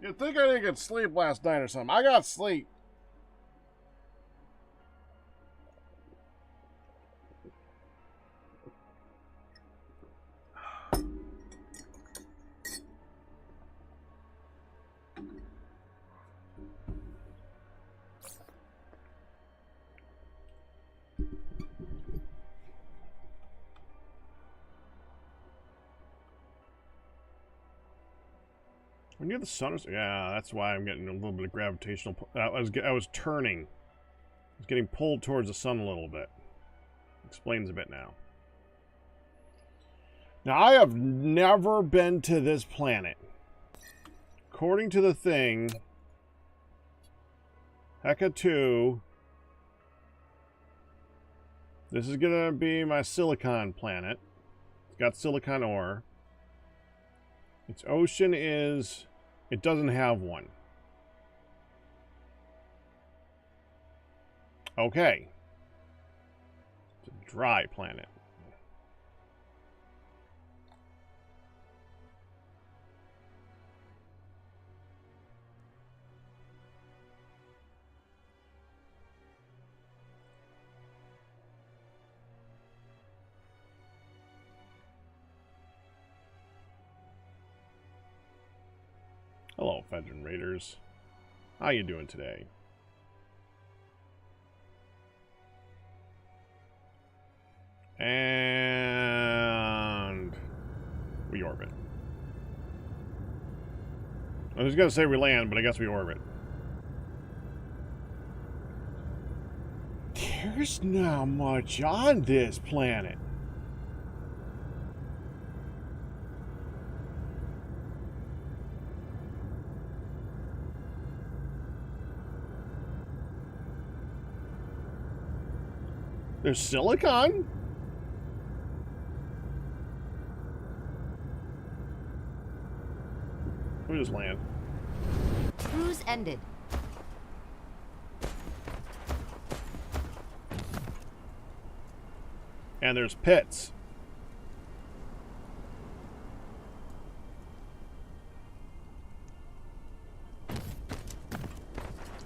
You'd think I didn't get sleep last night or something. I got sleep. We're near the sun. Yeah, that's why I'm getting a little bit of gravitational. I was turning. I was getting pulled towards the sun a little bit. Explains a bit now. Now, I have never been to this planet. According to the thing, Heka 2. This is going to be my silicon planet. It's got silicon ore. Its ocean is... It doesn't have one. Okay. It's a dry planet. Hello, Fedrin Raiders. How you doing today? And we orbit. I was going to say we land, but I guess we orbit. There's not much on this planet. There's silicon. We just land. Cruise ended. And there's pits.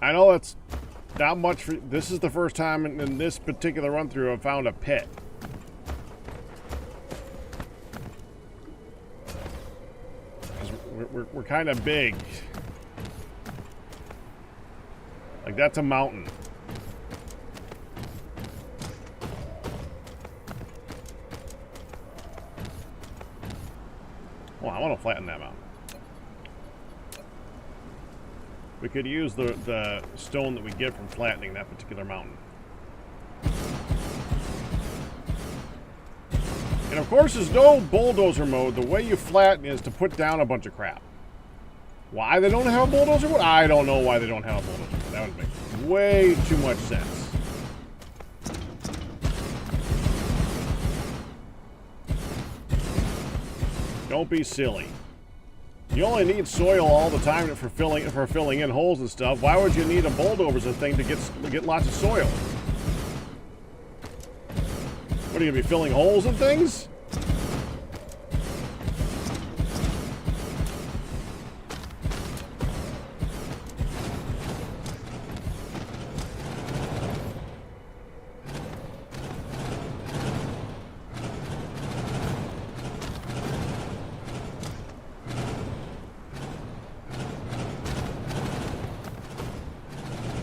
I know it's not much for... This is the first time in this particular run-through I've found a pit. We're kind of big. Like, that's a mountain. Well, I want to flatten that mountain. We could use the stone that we get from flattening that particular mountain. And of course, there's no bulldozer mode. The way you flatten is to put down a bunch of crap. Why they don't have a bulldozer mode? I don't know why they don't have a bulldozer mode. That would make way too much sense. Don't be silly. You only need soil all the time for filling in holes and stuff. Why would you need a bulldozer thing to get lots of soil? What are you gonna be filling holes and things?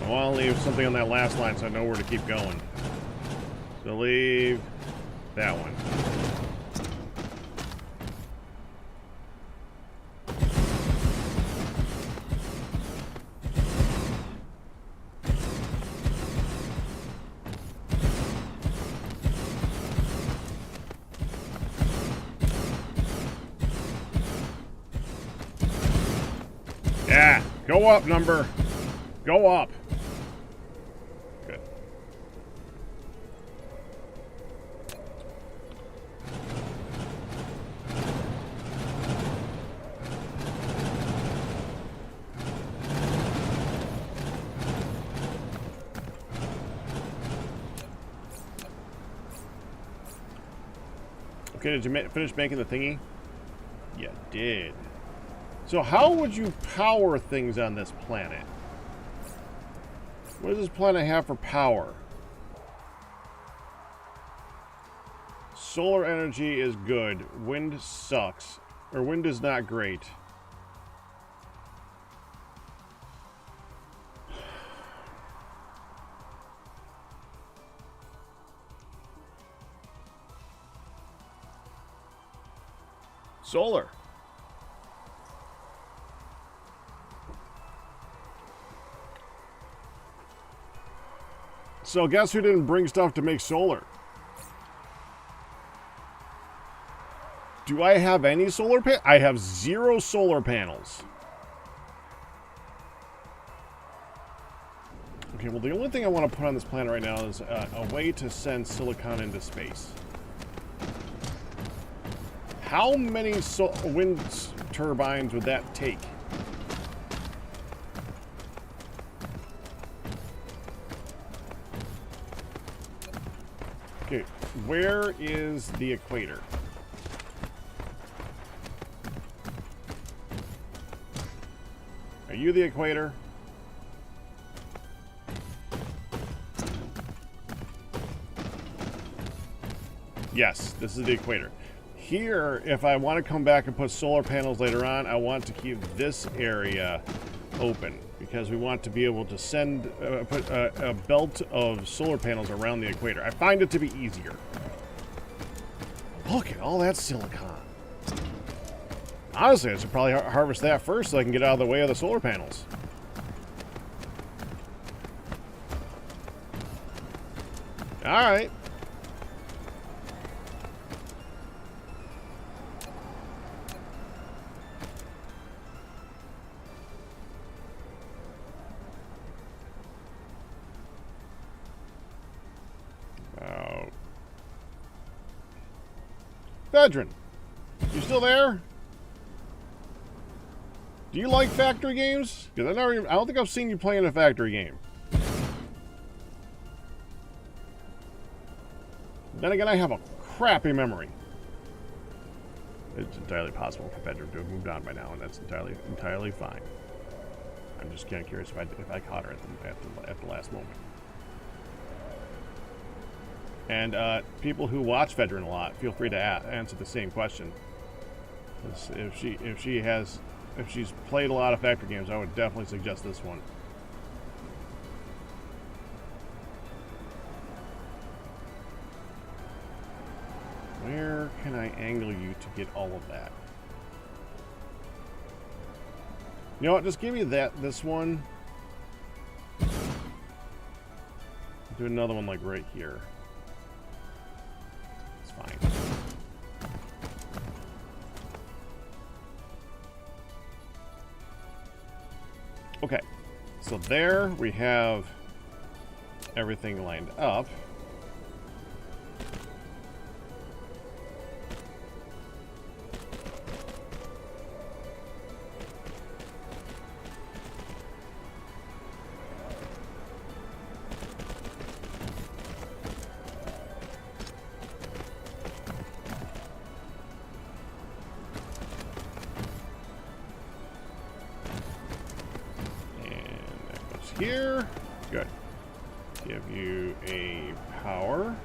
I want to leave something on that last line so I know where to keep going. So leave that one. Yeah, go up, number. Go up. Good. Okay, did you finish making the thingy? You did. So how would you power things on this planet? What does this planet have for power? Solar energy is good. Wind sucks. Or wind is not great. Solar. So guess who didn't bring stuff to make solar? Do I have any solar panels? I have 0 solar panels. Okay, well the only thing I want to put on this planet right now is a way to send silicon into space. How many wind turbines would that take? Okay, where is the equator? Are you the equator? Yes, this is the equator. Here, if I want to come back and put solar panels later on, I want to keep this area open because we want to be able to send put a belt of solar panels around the equator. I find it to be easier. Look at all that silicon. Honestly, I should probably harvest that first so I can get out of the way of the solar panels. All right. Vedran, you still there? Do you like factory games? Because I don't think I've seen you playing a factory game. Then again, I have a crappy memory. It's entirely possible for Vedran to have moved on by now, and that's entirely fine. I'm just kind of curious if I caught her at the last moment. And people who watch Vedran a lot, feel free to answer the same question. If she's played a lot of factory games, I would definitely suggest this one. Where can I angle you to get all of that? You know what? Just give me this one. Do another one like right here. It's fine. Okay, so there we have everything lined up. Here, good. Give you a power.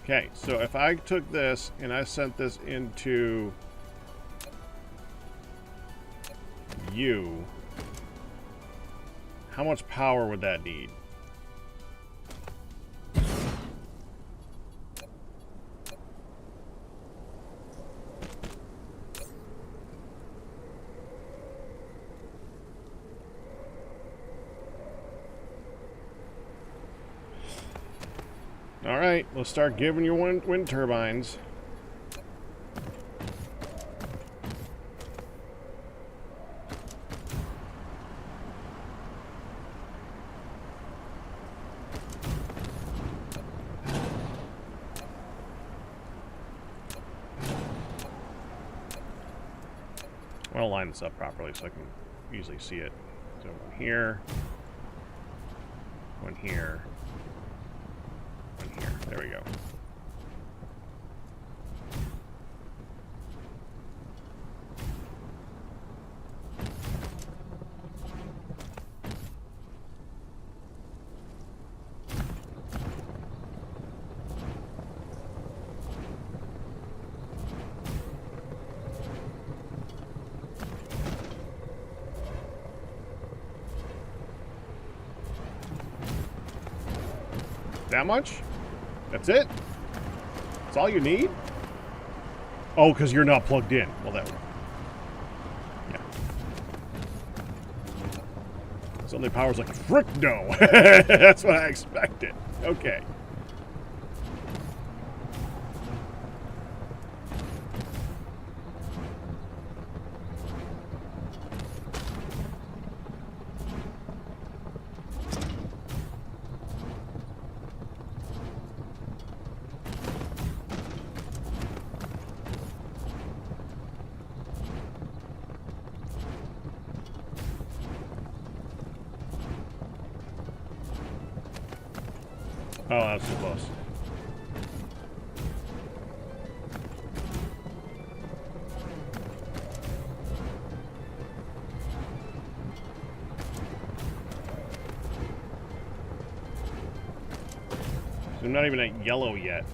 Okay, so if I took this and I sent this into you, how much power would that need? Alright, let's start giving you wind turbines. I'll line this up properly so I can easily see it. So one here, one here. Here. There we go. That much? That's it? That's all you need? Oh, because you're not plugged in. Well, that would... Yeah. Suddenly power's like, frick no! That's what I expected. Okay. Oh, that's too close. I'm not even at yellow yet.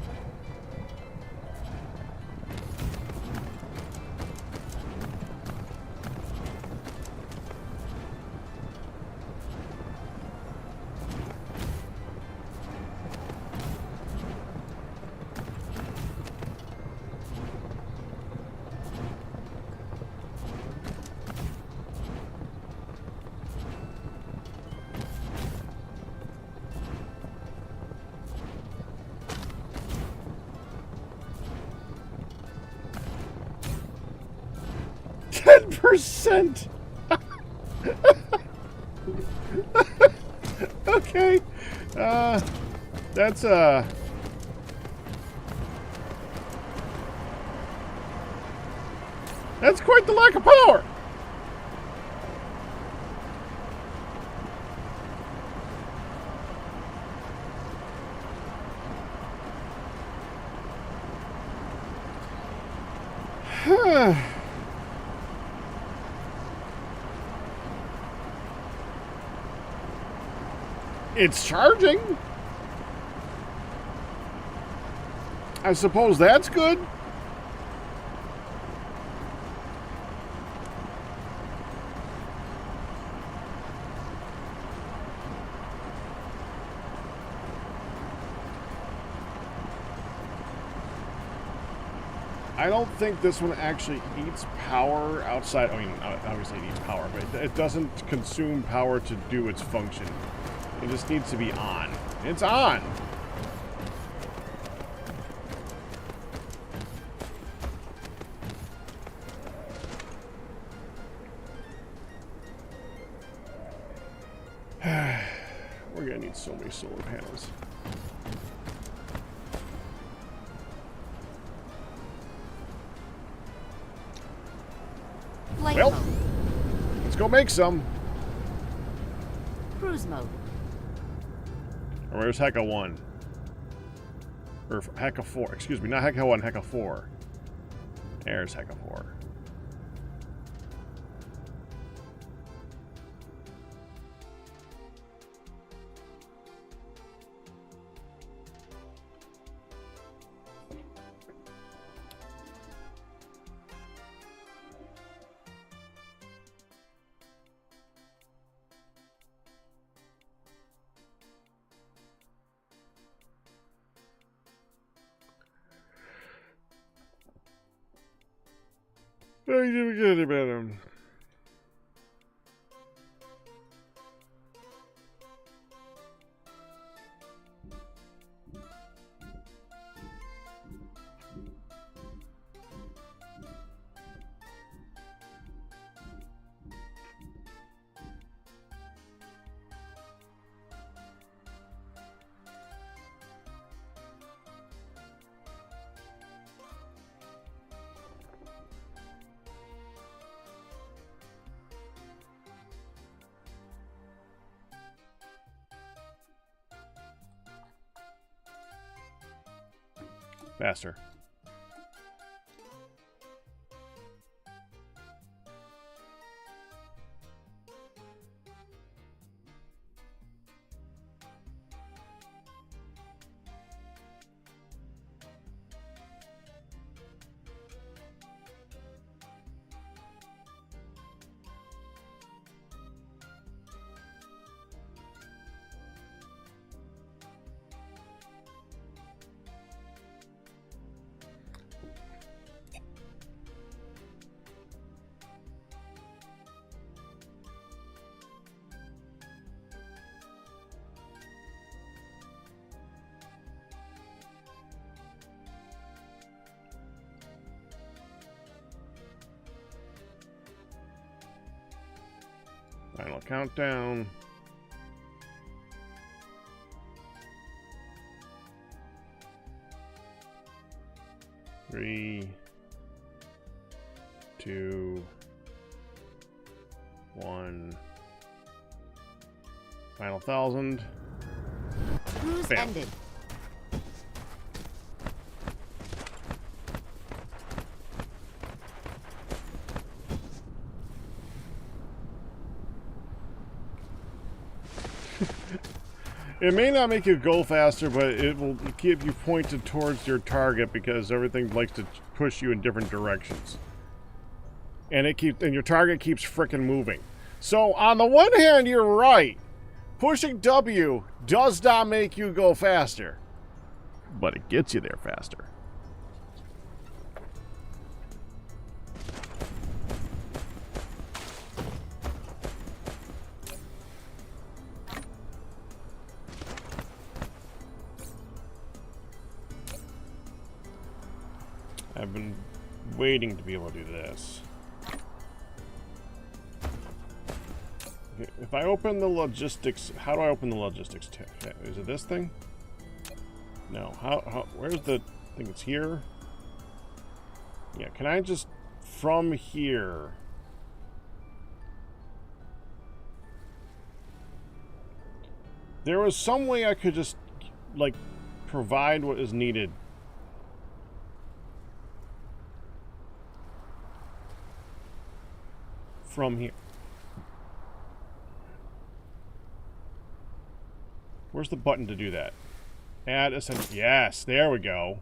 %. Okay. That's quite the lack of power. It's charging. I suppose that's good. I don't think this one actually eats power outside. I mean, obviously it eats power, but it doesn't consume power to do its function. It just needs to be on. It's on! We're gonna need so many solar panels. Flight Well, mode. let's go make some. Cruise mode. Or where's Hecka 1? Or Hecka 4. Excuse me, not Hecka 1, Hecka 4. There's Hecka 4. Good about him. Faster. Final countdown. Three, 2, 1. Final 1,000. Cruise Bam. ended. It may not make you go faster, but it will keep you pointed towards your target because everything likes to push you in different directions. And your target keeps frickin' moving. So on the one hand, you're right. Pushing W does not make you go faster, but it gets you there faster. I've been waiting to be able to do this. If I open the logistics, how do I open the logistics tab? Is it this thing? No. Where's the thing? It's here. Yeah, can I just from here? There was some way I could just like provide what is needed. From here. Where's the button to do that? Add essential. Yes, there we go.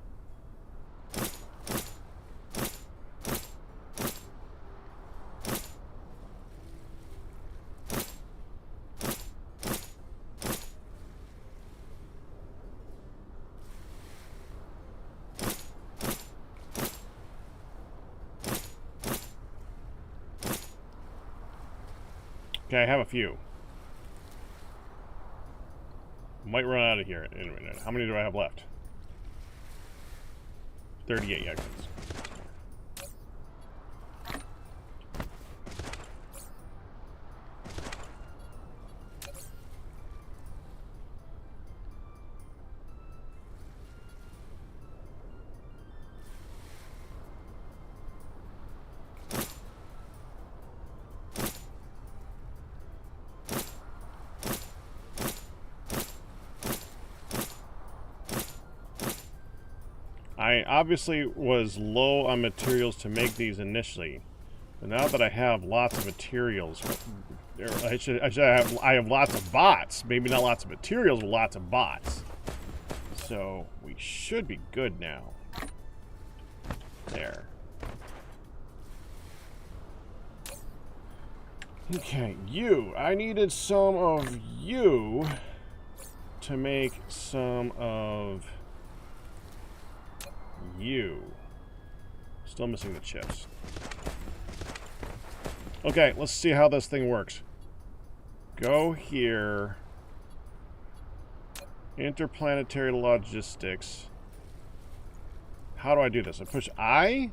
Okay, I have a few. Might run out of here in a minute. How many do I have left? 38 exits. I obviously was low on materials to make these initially, but now that I have lots of materials, I have lots of bots. Maybe not lots of materials, but lots of bots. So we should be good now. There. Okay, I needed some of you to make some of you. Still missing the chips. Okay, let's see how this thing works. Go here. Interplanetary logistics. How do I do this? I push I?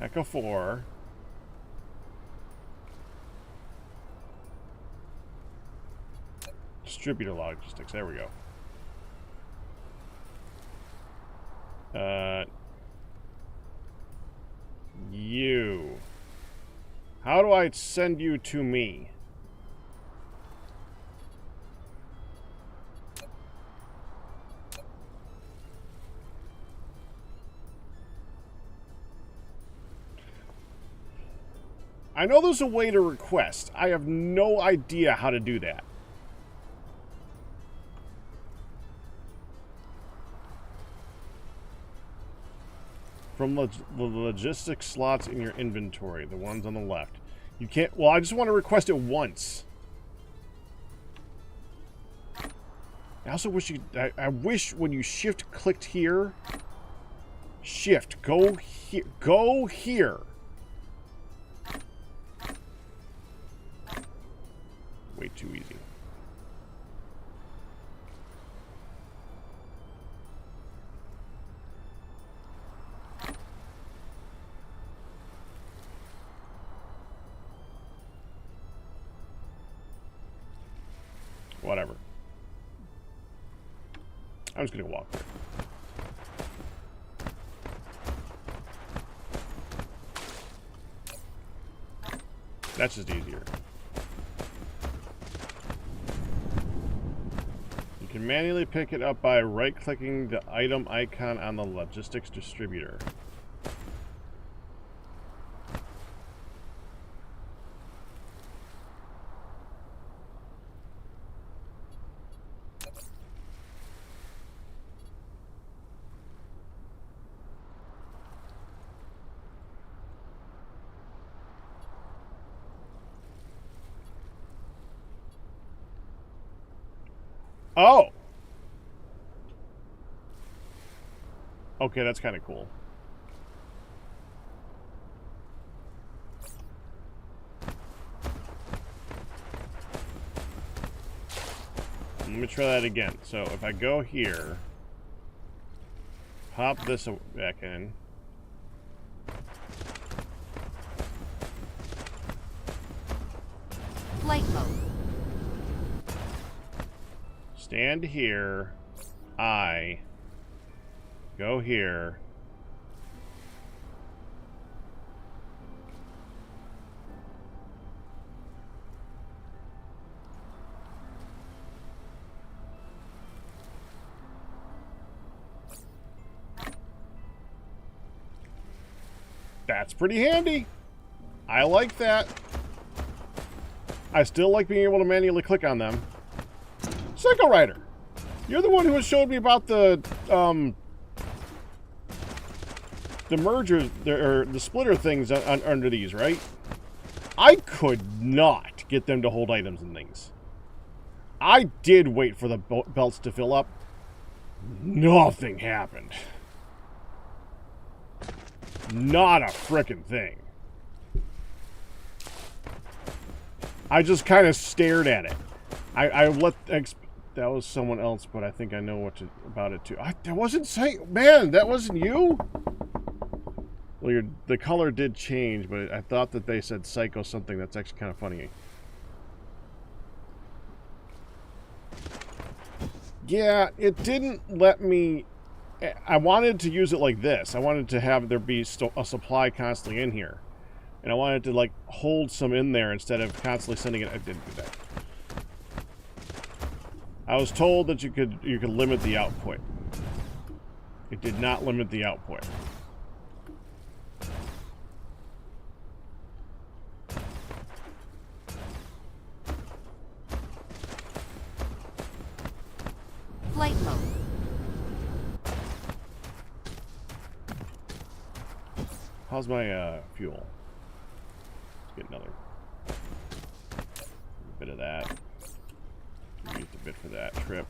Echo 4. Distributor logistics. There we go. You. How do I send you to me? I know there's a way to request. I have no idea how to do that. From the logistics slots in your inventory, the ones on the left. You can't... Well, I just want to request it once. I also wish you... I wish when you shift-clicked here... Shift. Go here. Go here. Way too easy. Whatever. I'm just gonna walk there. That's just easier. You can manually pick it up by right-clicking the item icon on the logistics distributor. Oh! Okay, that's kind of cool. Let me try that again. So if I go here, pop this back in. Flight mode. Stand here. I go here. That's pretty handy. I like that. I still like being able to manually click on them. Psycho Rider, you're the one who showed me about the merger, or the splitter things under these, right? I could not get them to hold items and things. I did wait for the belts to fill up. Nothing happened. Not a frickin' thing. I just kind of stared at it. I let... that was someone else, but I think I know about it too. That wasn't saying... Man, that wasn't you? Well, the color did change, but I thought that they said Psycho something. That's actually kind of funny. Yeah, it didn't let me... I wanted to use it like this. I wanted to have there be a supply constantly in here. And I wanted to, like, hold some in there instead of constantly sending it. I didn't do that. I was told that you could limit the output. It did not limit the output. Flight mode. How's my fuel? Let's get another bit of that. Used a bit for that trip.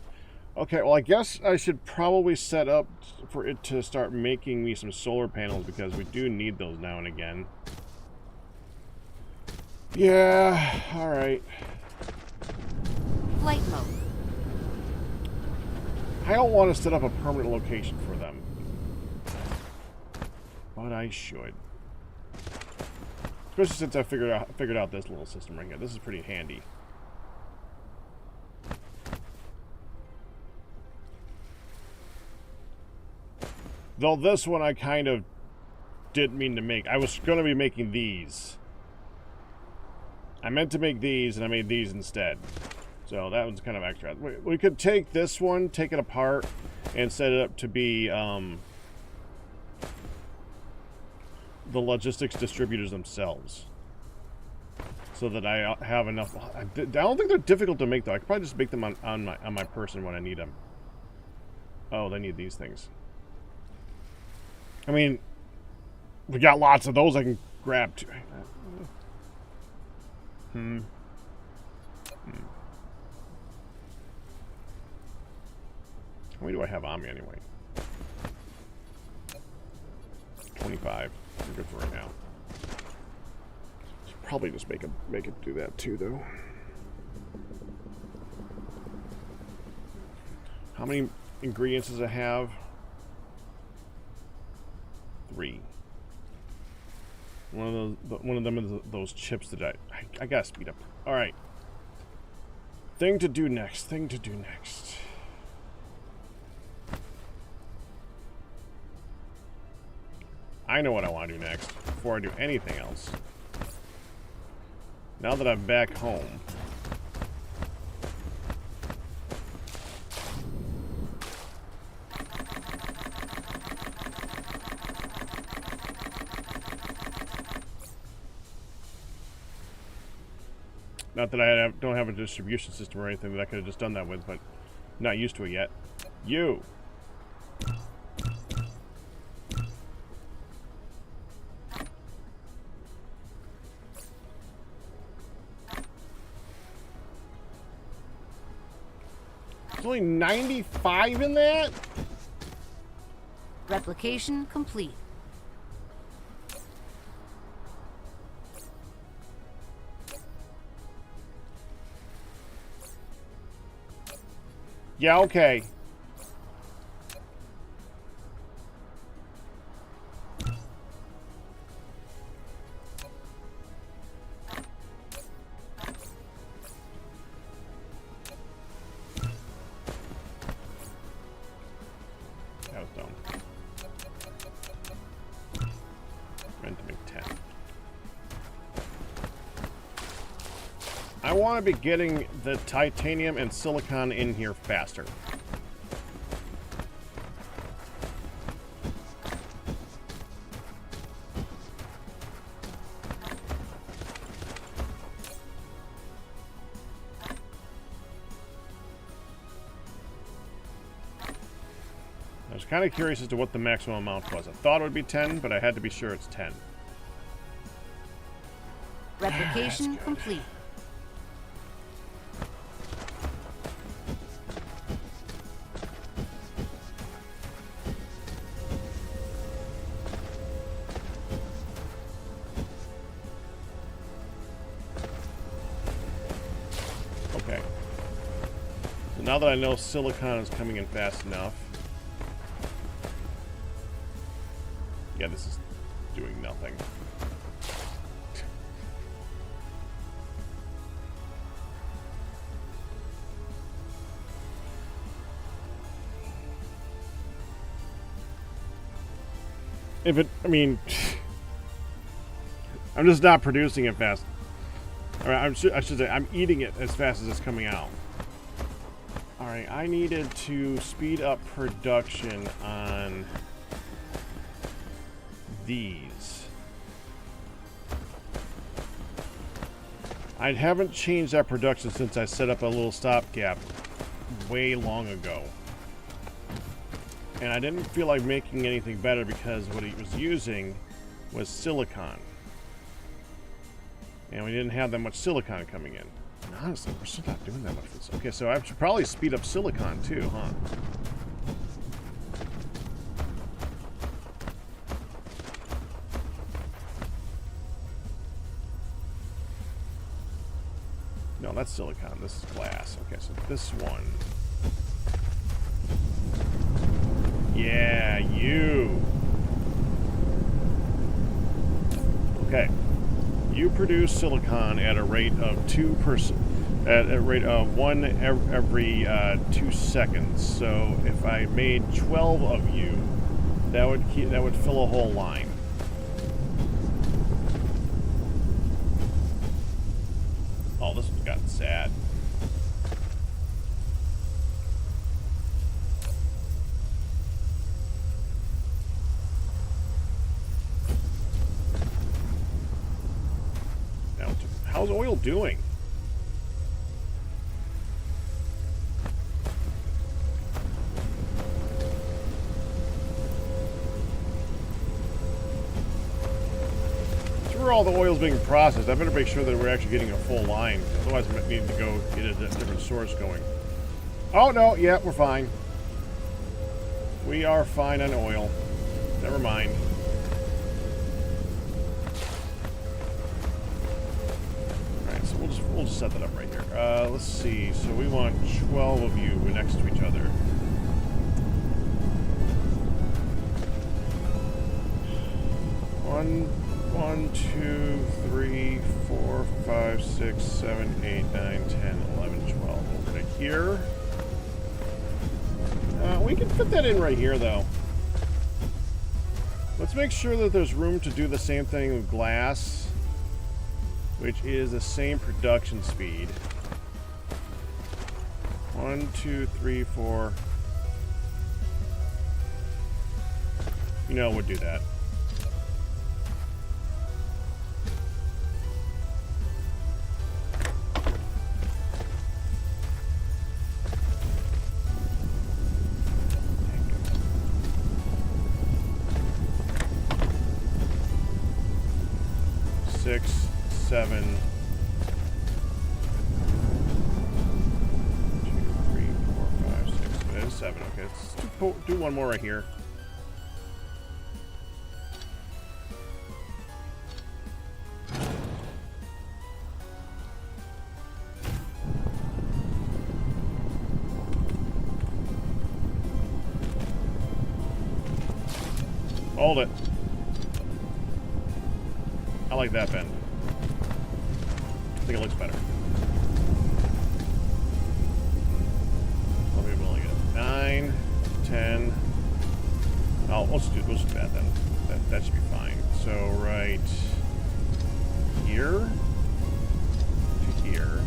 Okay, well, I guess I should probably set up for it to start making me some solar panels, because we do need those now and again. Yeah, alright. Flight mode. I don't want to set up a permanent location for them. But I should. Especially since I figured out this little system right here. This is pretty handy. Though this one I kind of didn't mean to make. I was going to be making these. I meant to make these, and I made these instead. So that one's kind of extra. We could take this one, take it apart, and set it up to be the logistics distributors themselves. So that I have enough. I don't think they're difficult to make, though. I could probably just make them on my person when I need them. Oh, they need these things. I mean, we got lots of those I can grab too. How many do I have on me anyway? 25. We're good for right now. Should probably just make it do that too, though. How many ingredients does it have? 3. One of them is those chips that I gotta speed up. All right. Thing to do next. I know what I want to do next before I do anything else. Now that I'm back home. Not that I don't have a distribution system or anything that I could have just done that with, but not used to it yet. You! There's only 95 in that? Replication complete. Yeah, okay. That was dumb. Meant to make 10. I want to be getting the titanium and silicon in here faster. I was kind of curious as to what the maximum amount was. I thought it would be 10, but I had to be sure it's 10. Replication complete. Okay. So now that I know silicon is coming in fast enough. Yeah, this is doing nothing. If it, I mean, I'm just not producing it fast. All right, I should say I'm eating it as fast as it's coming out. All right, I needed to speed up production on these. I haven't changed that production since I set up a little stopgap way long ago. And I didn't feel like making anything better because what he was using was silicon. And we didn't have that much silicon coming in. And honestly, we're still not doing that much for this. Okay, so I should probably speed up silicon too, huh? No, that's silicon. This is glass. Okay, so this one. Yeah, you. Okay. You produce silicon at a rate of 2%, at a rate of 1 every 2 seconds. So if I made 12 of you, that would fill a whole line. Oh, this one's gotten sad. How's oil doing? That's where all the oil's being processed. I better make sure that we're actually getting a full line. Otherwise, we need to go get a different source going. Oh, no. Yeah, we're fine. We are fine on oil. Never mind. We'll just set that up right here. Let's see. So we want 12 of you next to each other. 1, 2, 3, 4, 5, 6, 7, 8, 9, 10, 11, 12. Over to here. We can fit that in right here, though. Let's make sure that there's room to do the same thing with glass, which is the same production speed. 1, 2, 3, 4. You know, we'll do that. Six, 7, 2, 3, 4, 5, 7. Okay, let's do one more right here. Hold it. I like that bend. I think it looks better. Let me really get 9, 10. Oh, let's do that then. That should be fine. So right here to here.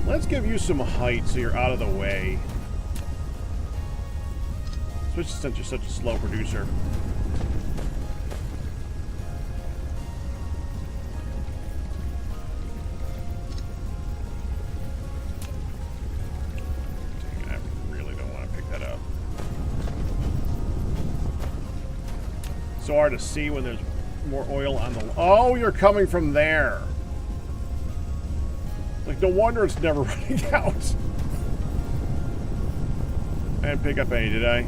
Let's give you some height so you're out of the way. Especially since you're such a slow producer. Dang it, I really don't want to pick that up. So hard to see when there's more oil on the... Oh, you're coming from there. Like, no wonder it's never running out. I didn't pick up any, did I?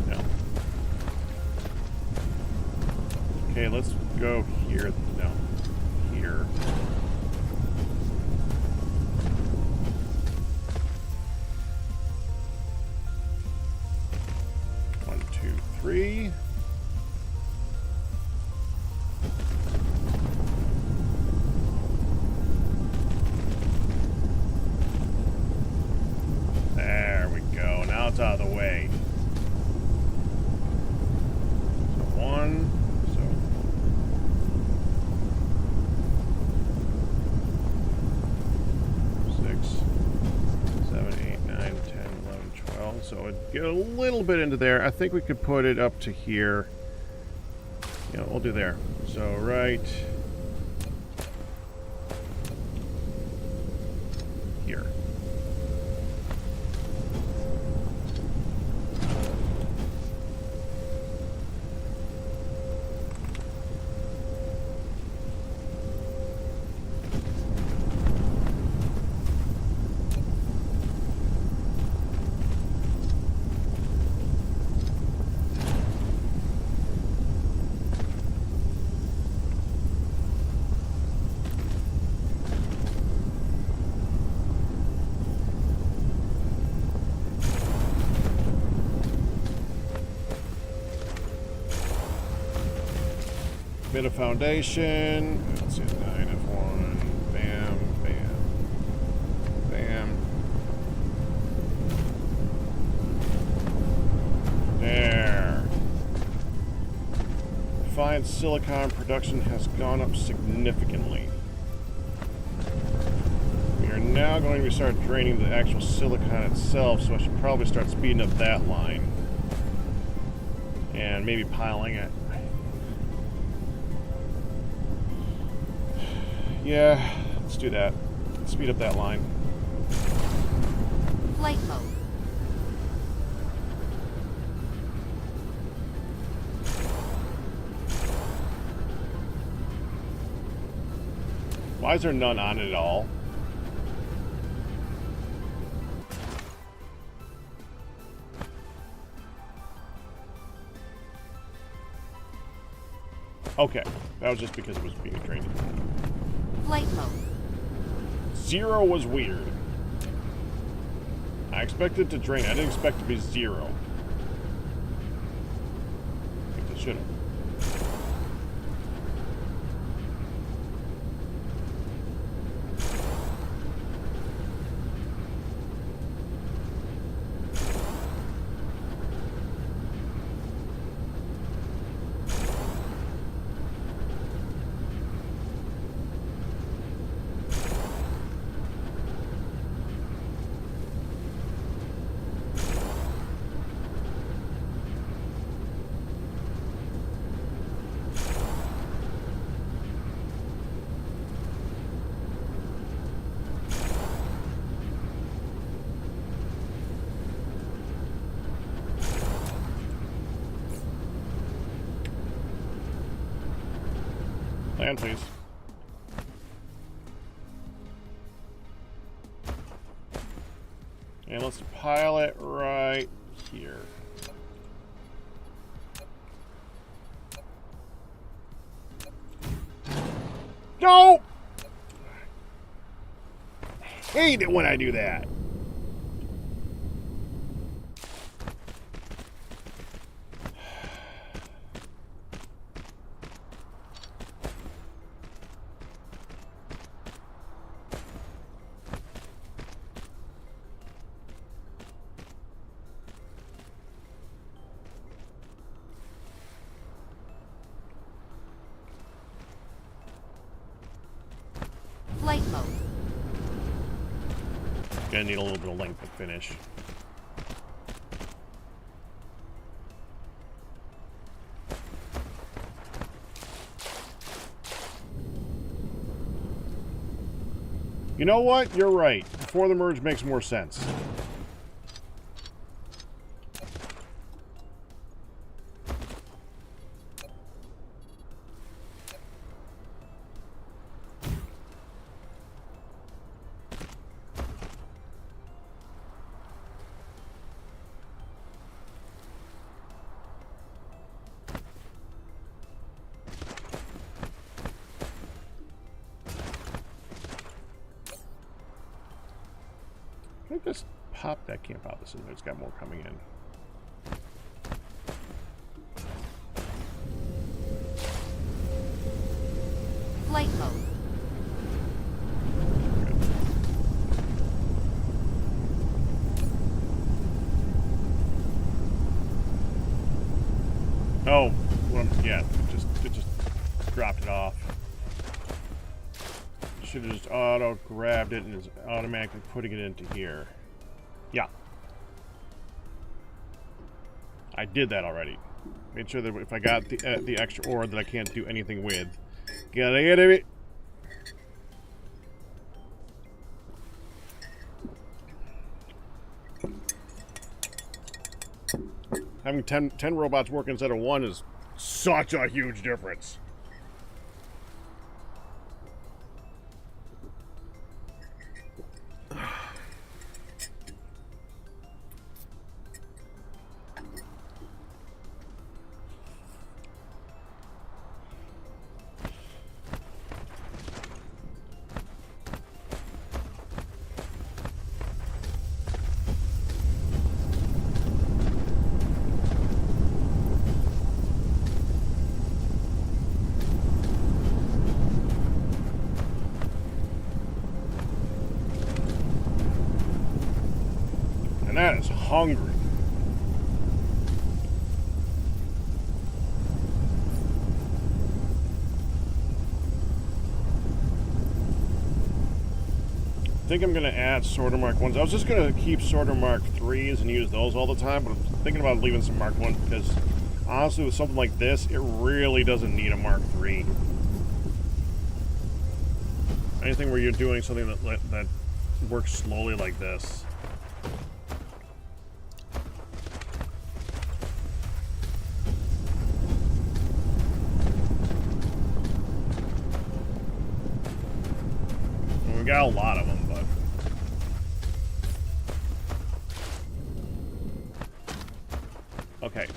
No. Okay, let's go here. No. Here. One, two, three. Out of the way. So 1, so 6, 7, 8, 9, 10, 11, 12. So it'd get a little bit into there. I think we could put it up to here. Yeah, we'll do there. So right here. Bit of foundation. Let's see, 9 F1. Bam, bam, bam. There. Refined silicon production has gone up significantly. We are now going to start draining the actual silicon itself, so I should probably start speeding up that line. And maybe piling it. Yeah, let's do that. Let's speed up that line. Flight mode. Why is there none on it at all? Okay, that was just because it was being drained. Flight mode. 0 was weird. I expected to drain. I didn't expect it to be 0. I think it should have. Land, please. And let's pile it right here. No! I hate it when I do that. Flight mode. Gonna need a little bit of length to finish. You know what? You're right. Before the merge makes more sense. I just pop that camp out. This is it's got more coming in. Flight mode. Oh, well, yeah, it just dropped it off. Should have just auto grabbed it and is automatically putting it into here. Yeah. I did that already. Made sure that if I got the extra ore that I can't do anything with. Gotta get it. Having 10 robots work instead of one is such a huge difference. And that is hungry. I think I'm going to add sorter mark 1s. I was just going to keep sorter mark 3s and use those all the time, but I'm thinking about leaving some mark 1 because honestly with something like this, it really doesn't need a mark 3. Anything where you're doing something that works slowly like this. We got a lot of them, but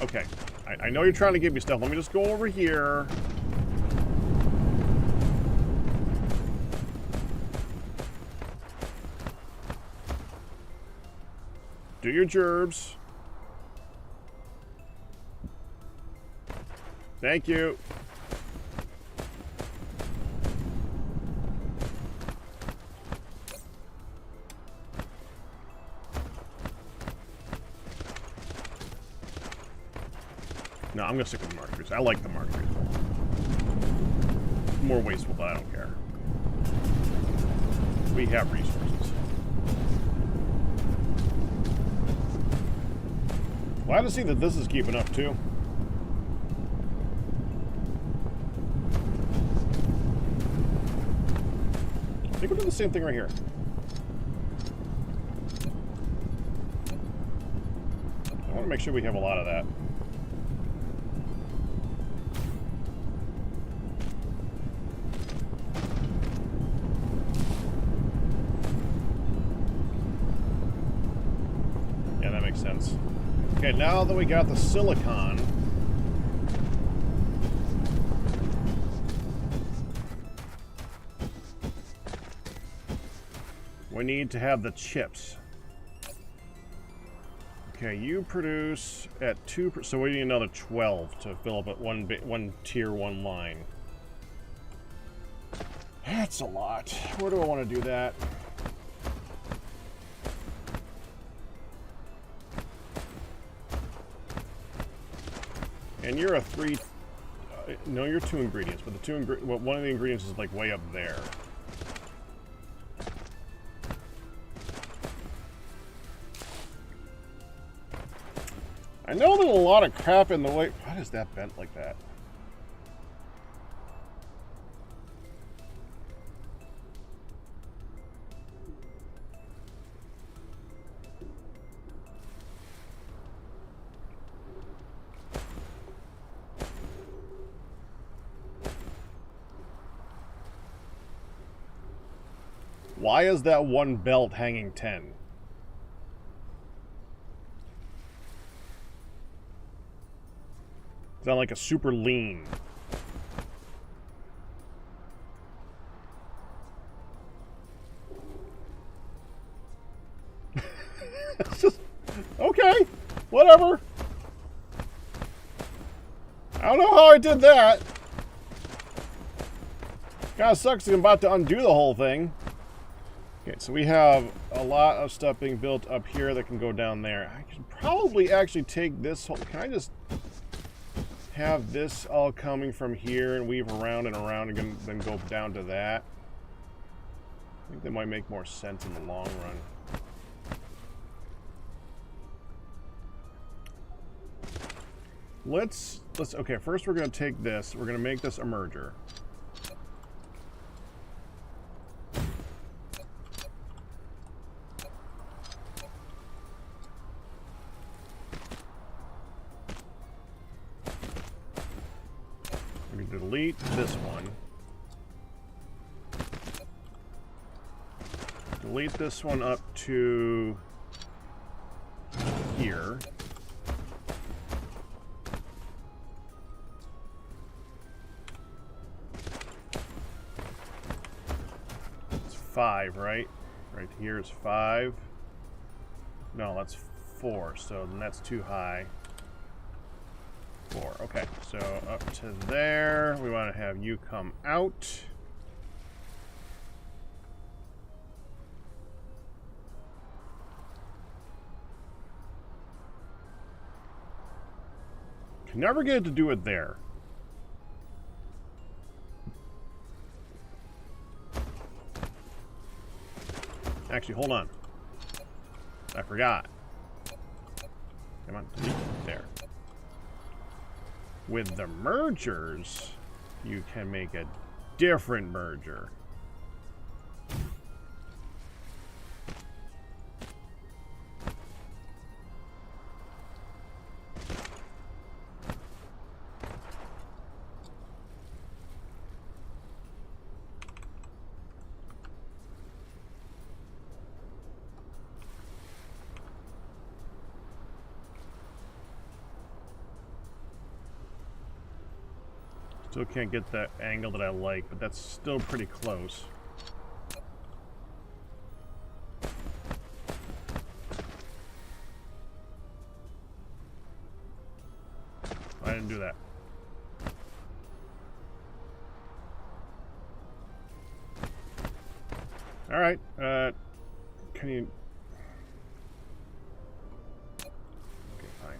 okay. I know you're trying to give me stuff. Let me just go over here. Do your gerbs. Thank you. No, I'm going to stick with the markers. I like the markers. More wasteful, but I don't care. We have resources. Glad to see that this is keeping up, too. I think we'll do the same thing right here. I want to make sure we have a lot of that. makes sense. Okay, now that we got the silicon, we need to have the chips. Okay, you produce at 2, so we need another 12 to fill up at one tier 1 line. That's a lot. Where do I want to do that? And you're a 3. No, you're 2 ingredients, but the one of the ingredients is like way up there. I know there's a lot of crap in the way. Why is that bent like that? Why is that one belt hanging 10? Sound like a super lean. It's just okay, whatever. I don't know how I did that. Kind of sucks that I'm about to undo the whole thing. Okay, so we have a lot of stuff being built up here that can go down there. I can probably actually take this whole... Can I just have this all coming from here and weave around and then go down to that? I think that might make more sense in the long run. Let's okay, first we're going to take this. We're going to make this a merger. We're going to delete this one. Delete this one up to here. It's 5, right? Right here is 5. No, that's 4, so then that's too high. 4, okay, so up to there. We want to have you come out. Can never get it to do it there. Actually, hold on. I forgot. Come on, delete there. With the mergers, you can make a different merger. Still can't get that angle that I like, but that's still pretty close. I didn't do that. All right, can you... Okay, fine.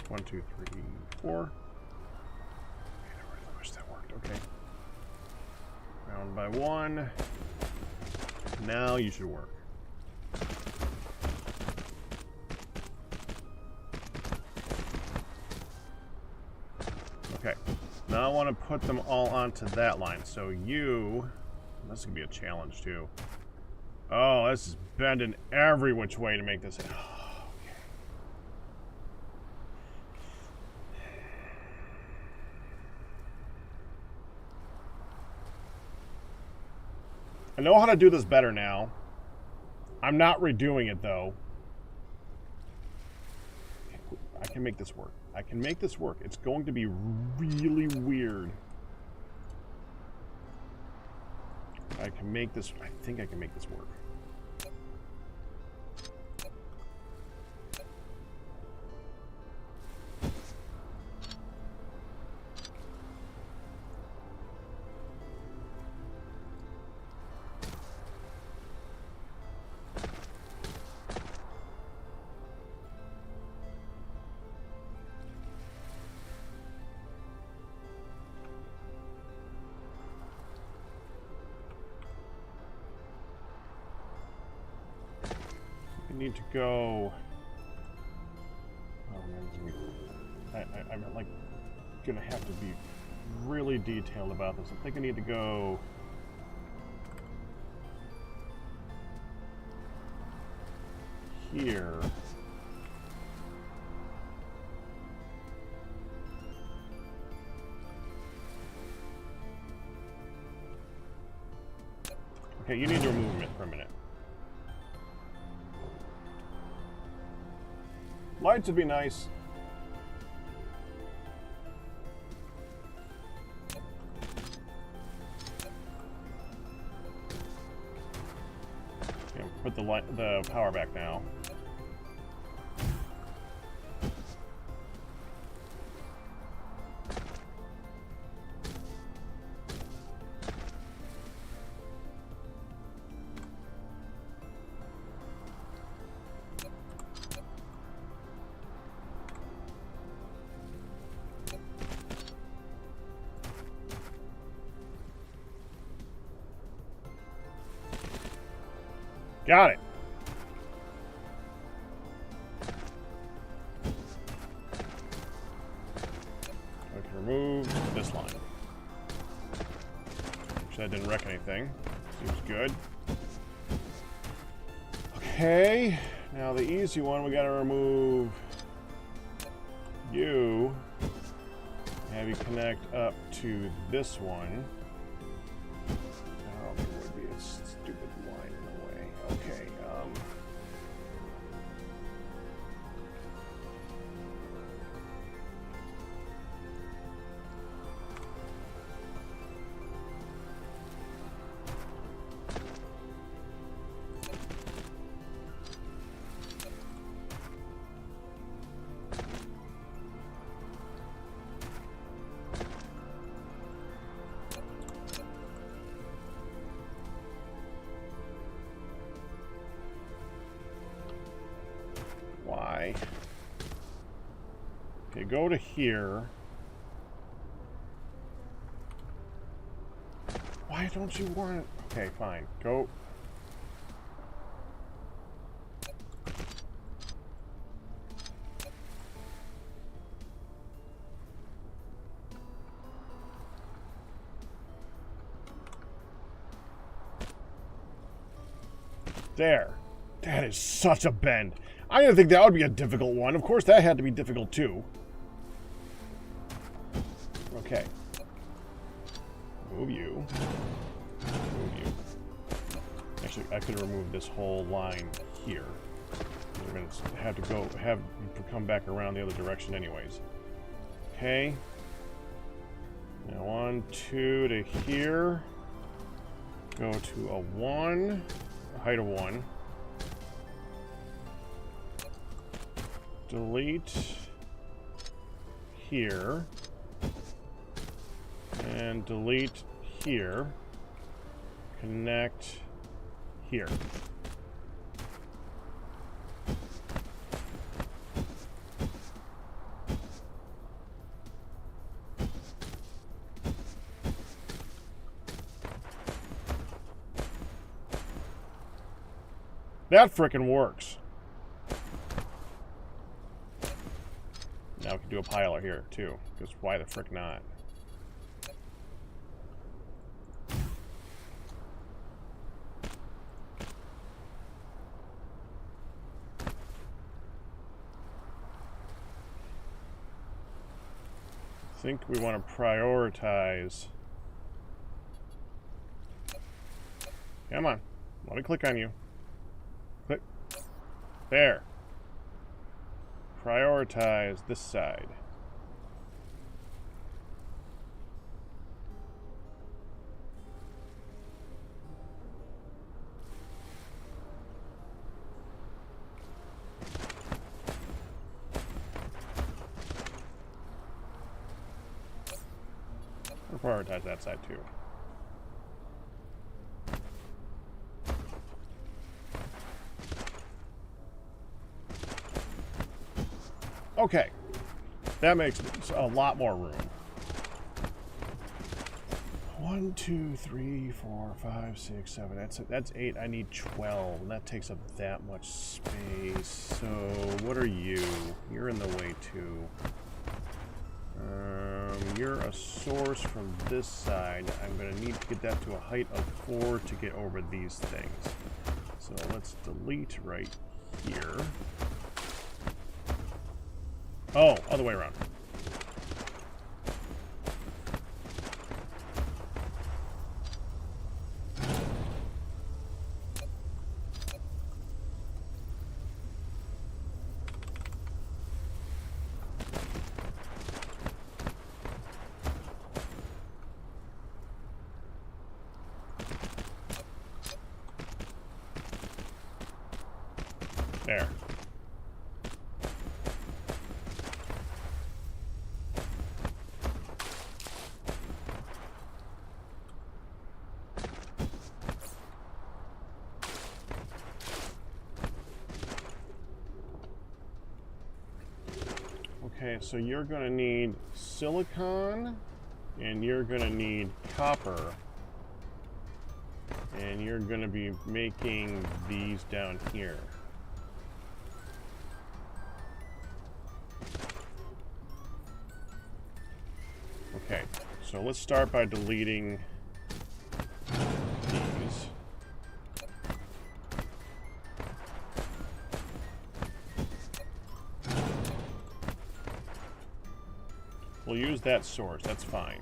1, 2, 3, 4. Man, I really wish that worked. Okay. Round by 1. Now you should work. Okay. Now I want to put them all onto that line. So you... This is going to be a challenge, too. Oh, this is bending every which way to make this... I know how to do this better now. I'm not redoing it, though. I can make this work. I can make this work. It's going to be really weird. I can make this... I think I can make this work. Need to go. Oh man, I'm like gonna have to be really detailed about this. I think I need to go here. Okay, you need to remove it for a minute. Lights would be nice. Okay, put the power back now. Got it. I can remove this line. Which I didn't wreck anything. Seems good. Okay. Now the easy one, we gotta remove you. Have you connect up to this one. Oh, there would be a stupid line in the way. Okay, why? Okay, go to here. Why don't you want it? Okay, fine. Go. There. That is such a bend. I didn't think that would be a difficult one. Of course, that had to be difficult too. Okay. Move you. Move you. Actually, I could have removed this whole line here. We're going to have to come back around the other direction anyways. Okay. Now 1, 2 to here. Go to a 1. A height of 1. Delete here. And delete here. Connect here. That frickin' works. Now we can do a piler here too, because why the frick not? I think we want to prioritize. Come on, let me click on you. There. Prioritize this side. Or prioritize that side too. Okay, that makes a lot more room. 1, 2, 3, 4, 5, 6, 7. That's 8. I need 12. And that takes up that much space. So what are you? You're in the way too. You're a source from this side. I'm going to need to get that to a height of 4 to get over these things. So let's delete right here. Oh, other way around. There. Okay, so you're going to need silicon, and you're going to need copper, and you're going to be making these down here. Okay, so let's start by deleting these. We'll use that source, that's fine.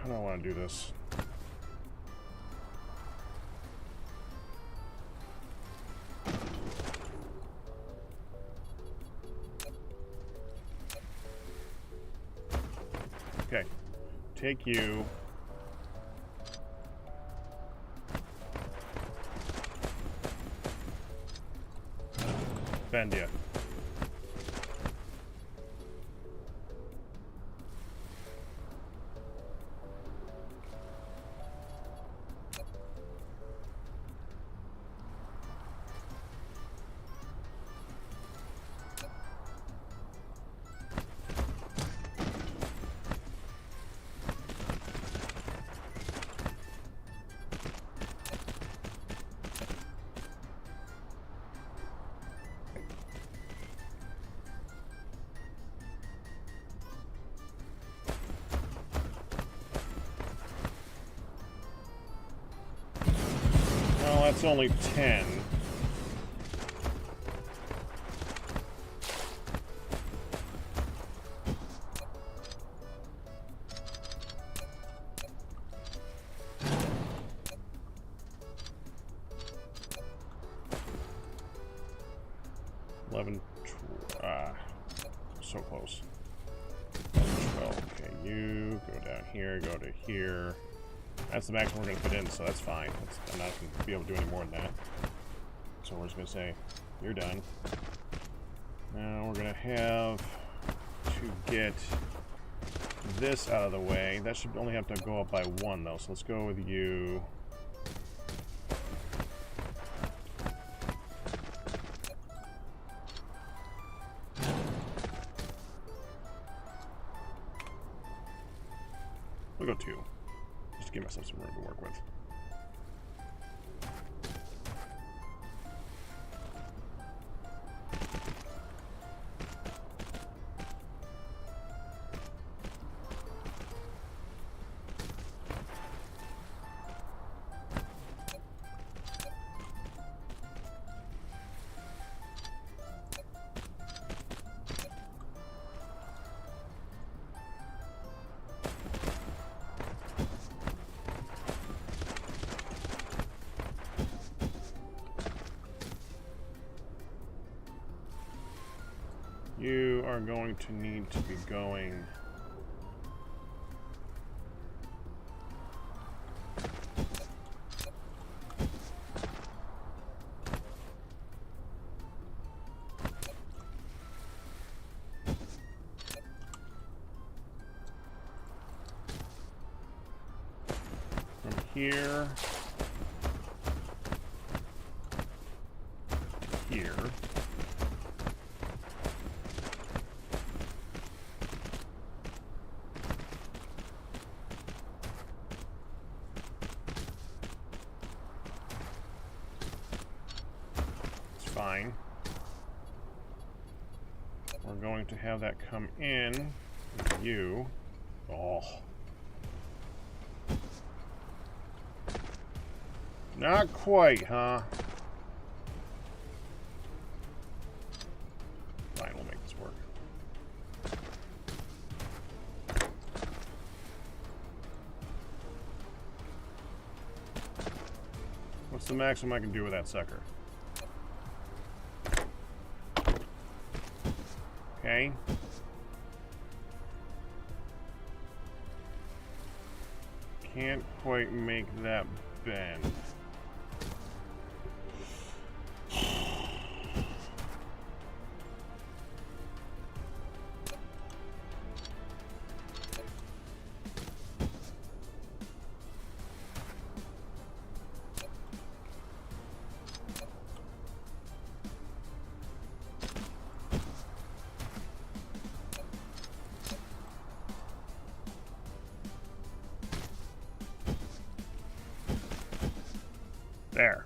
I don't want to do this. Okay, take you. Bend ya. That's only 10. So close. 12. Okay, you go down here, go to here. That's the maximum we're going to fit in, so that's fine. I'm not going to be able to do any more than that. So we're just going to say, you're done. Now we're going to have to get this out of the way. That should only have to go up by 1, though. So let's go with you. We'll go 2. Just to give myself some room to work with. You are going to need to be going from here to here. Fine. We're going to have that come in with you. Oh. Not quite, huh? Fine, we'll make this work. What's the maximum I can do with that sucker? Okay. Can't quite make that bend. There.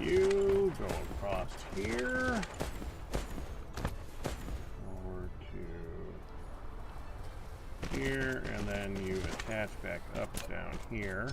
You go across here. Over to here, and then you attach back up down here.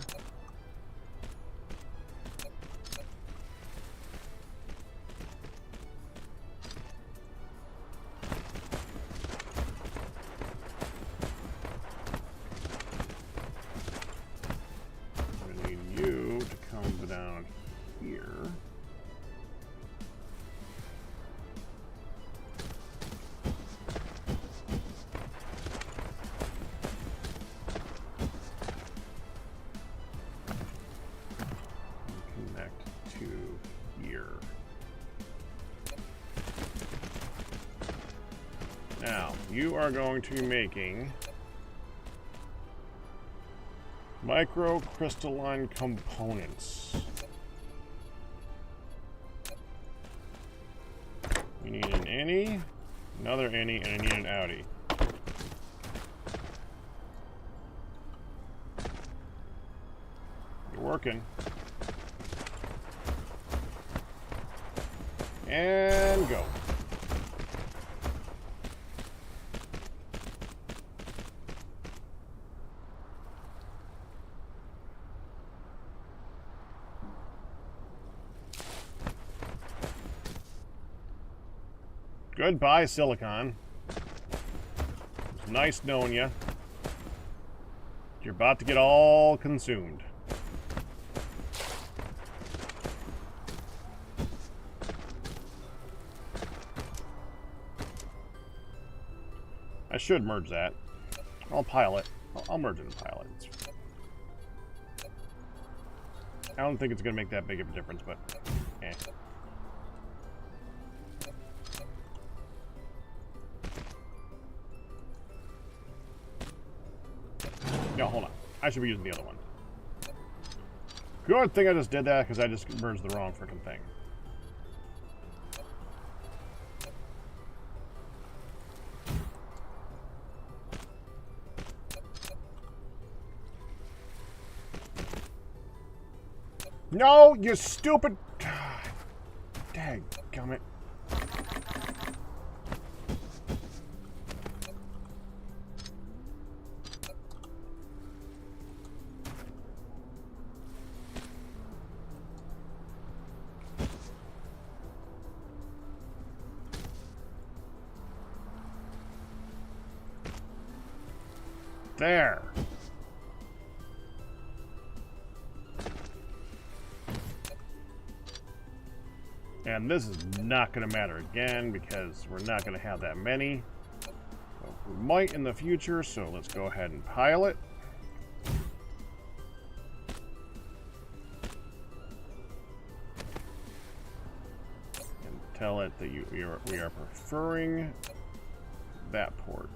Now, you are going to be making microcrystalline components. We need an innie, another innie, and I need an outie. You're working. And go. Goodbye, Silicon. It's nice knowing you. You're about to get all consumed. I should merge that. I'll pile it. I'll merge it and pile it. I don't think it's going to make that big of a difference, but eh. No, hold on. I should be using the other one. Good thing I just did that because I just merged the wrong freaking thing. No, you stupid... Dadgummit. There. And this is not going to matter again because we're not going to have that many. But we might in the future, so let's go ahead and pile it. And tell it that we are preferring that port.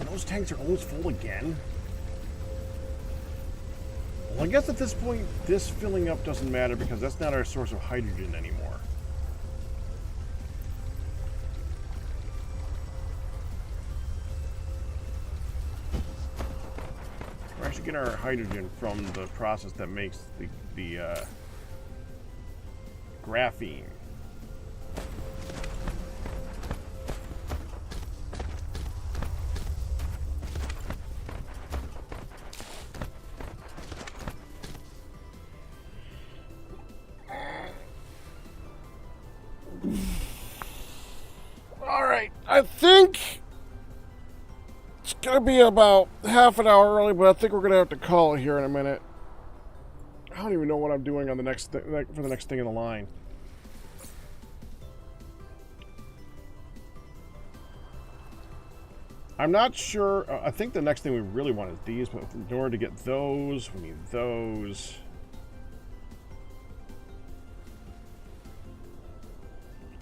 Those tanks are almost full again. Well, I guess at this point, this filling up doesn't matter because that's not our source of hydrogen anymore. We're actually getting our hydrogen from the process that makes the graphene. Alright, I think it's going to be about half an hour early, but I think we're going to have to call it here in a minute. I don't even know what I'm doing on the next for the next thing in the line. I'm not sure. I think the next thing we really want is these, but in order to get those, we need those.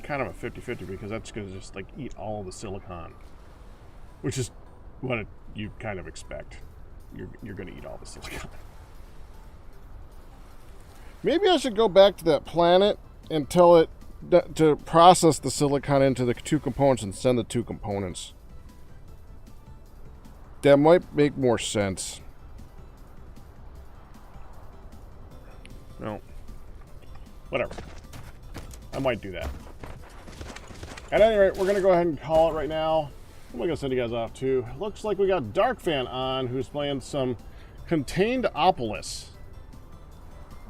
Kind of a 50-50 because that's going to just like eat all of the silicon, which is what you kind of expect. You're going to eat all the silicon. Maybe I should go back to that planet and tell it to process the silicon into the two components and send the two components. That might make more sense. No. Whatever. I might do that. At any rate, we're going to go ahead and call it right now. I'm going to send you guys off too. Looks like we got Darkfan on, who's playing some Contained Opolis.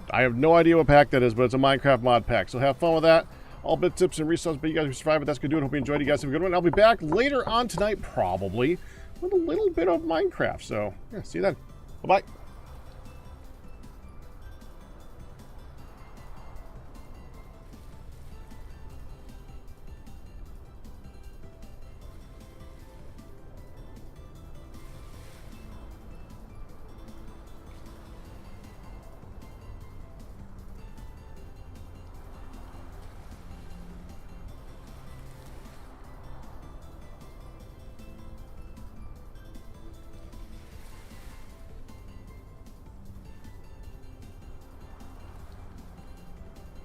I have no idea what pack that is, but it's a Minecraft mod pack. So have fun with that. All bit tips and resources, but you guys who survived it, that's going to do it. Hope you enjoyed. You guys have a good one. I'll be back later on tonight, probably, with a little bit of Minecraft. So, yeah, see you then. Bye-bye.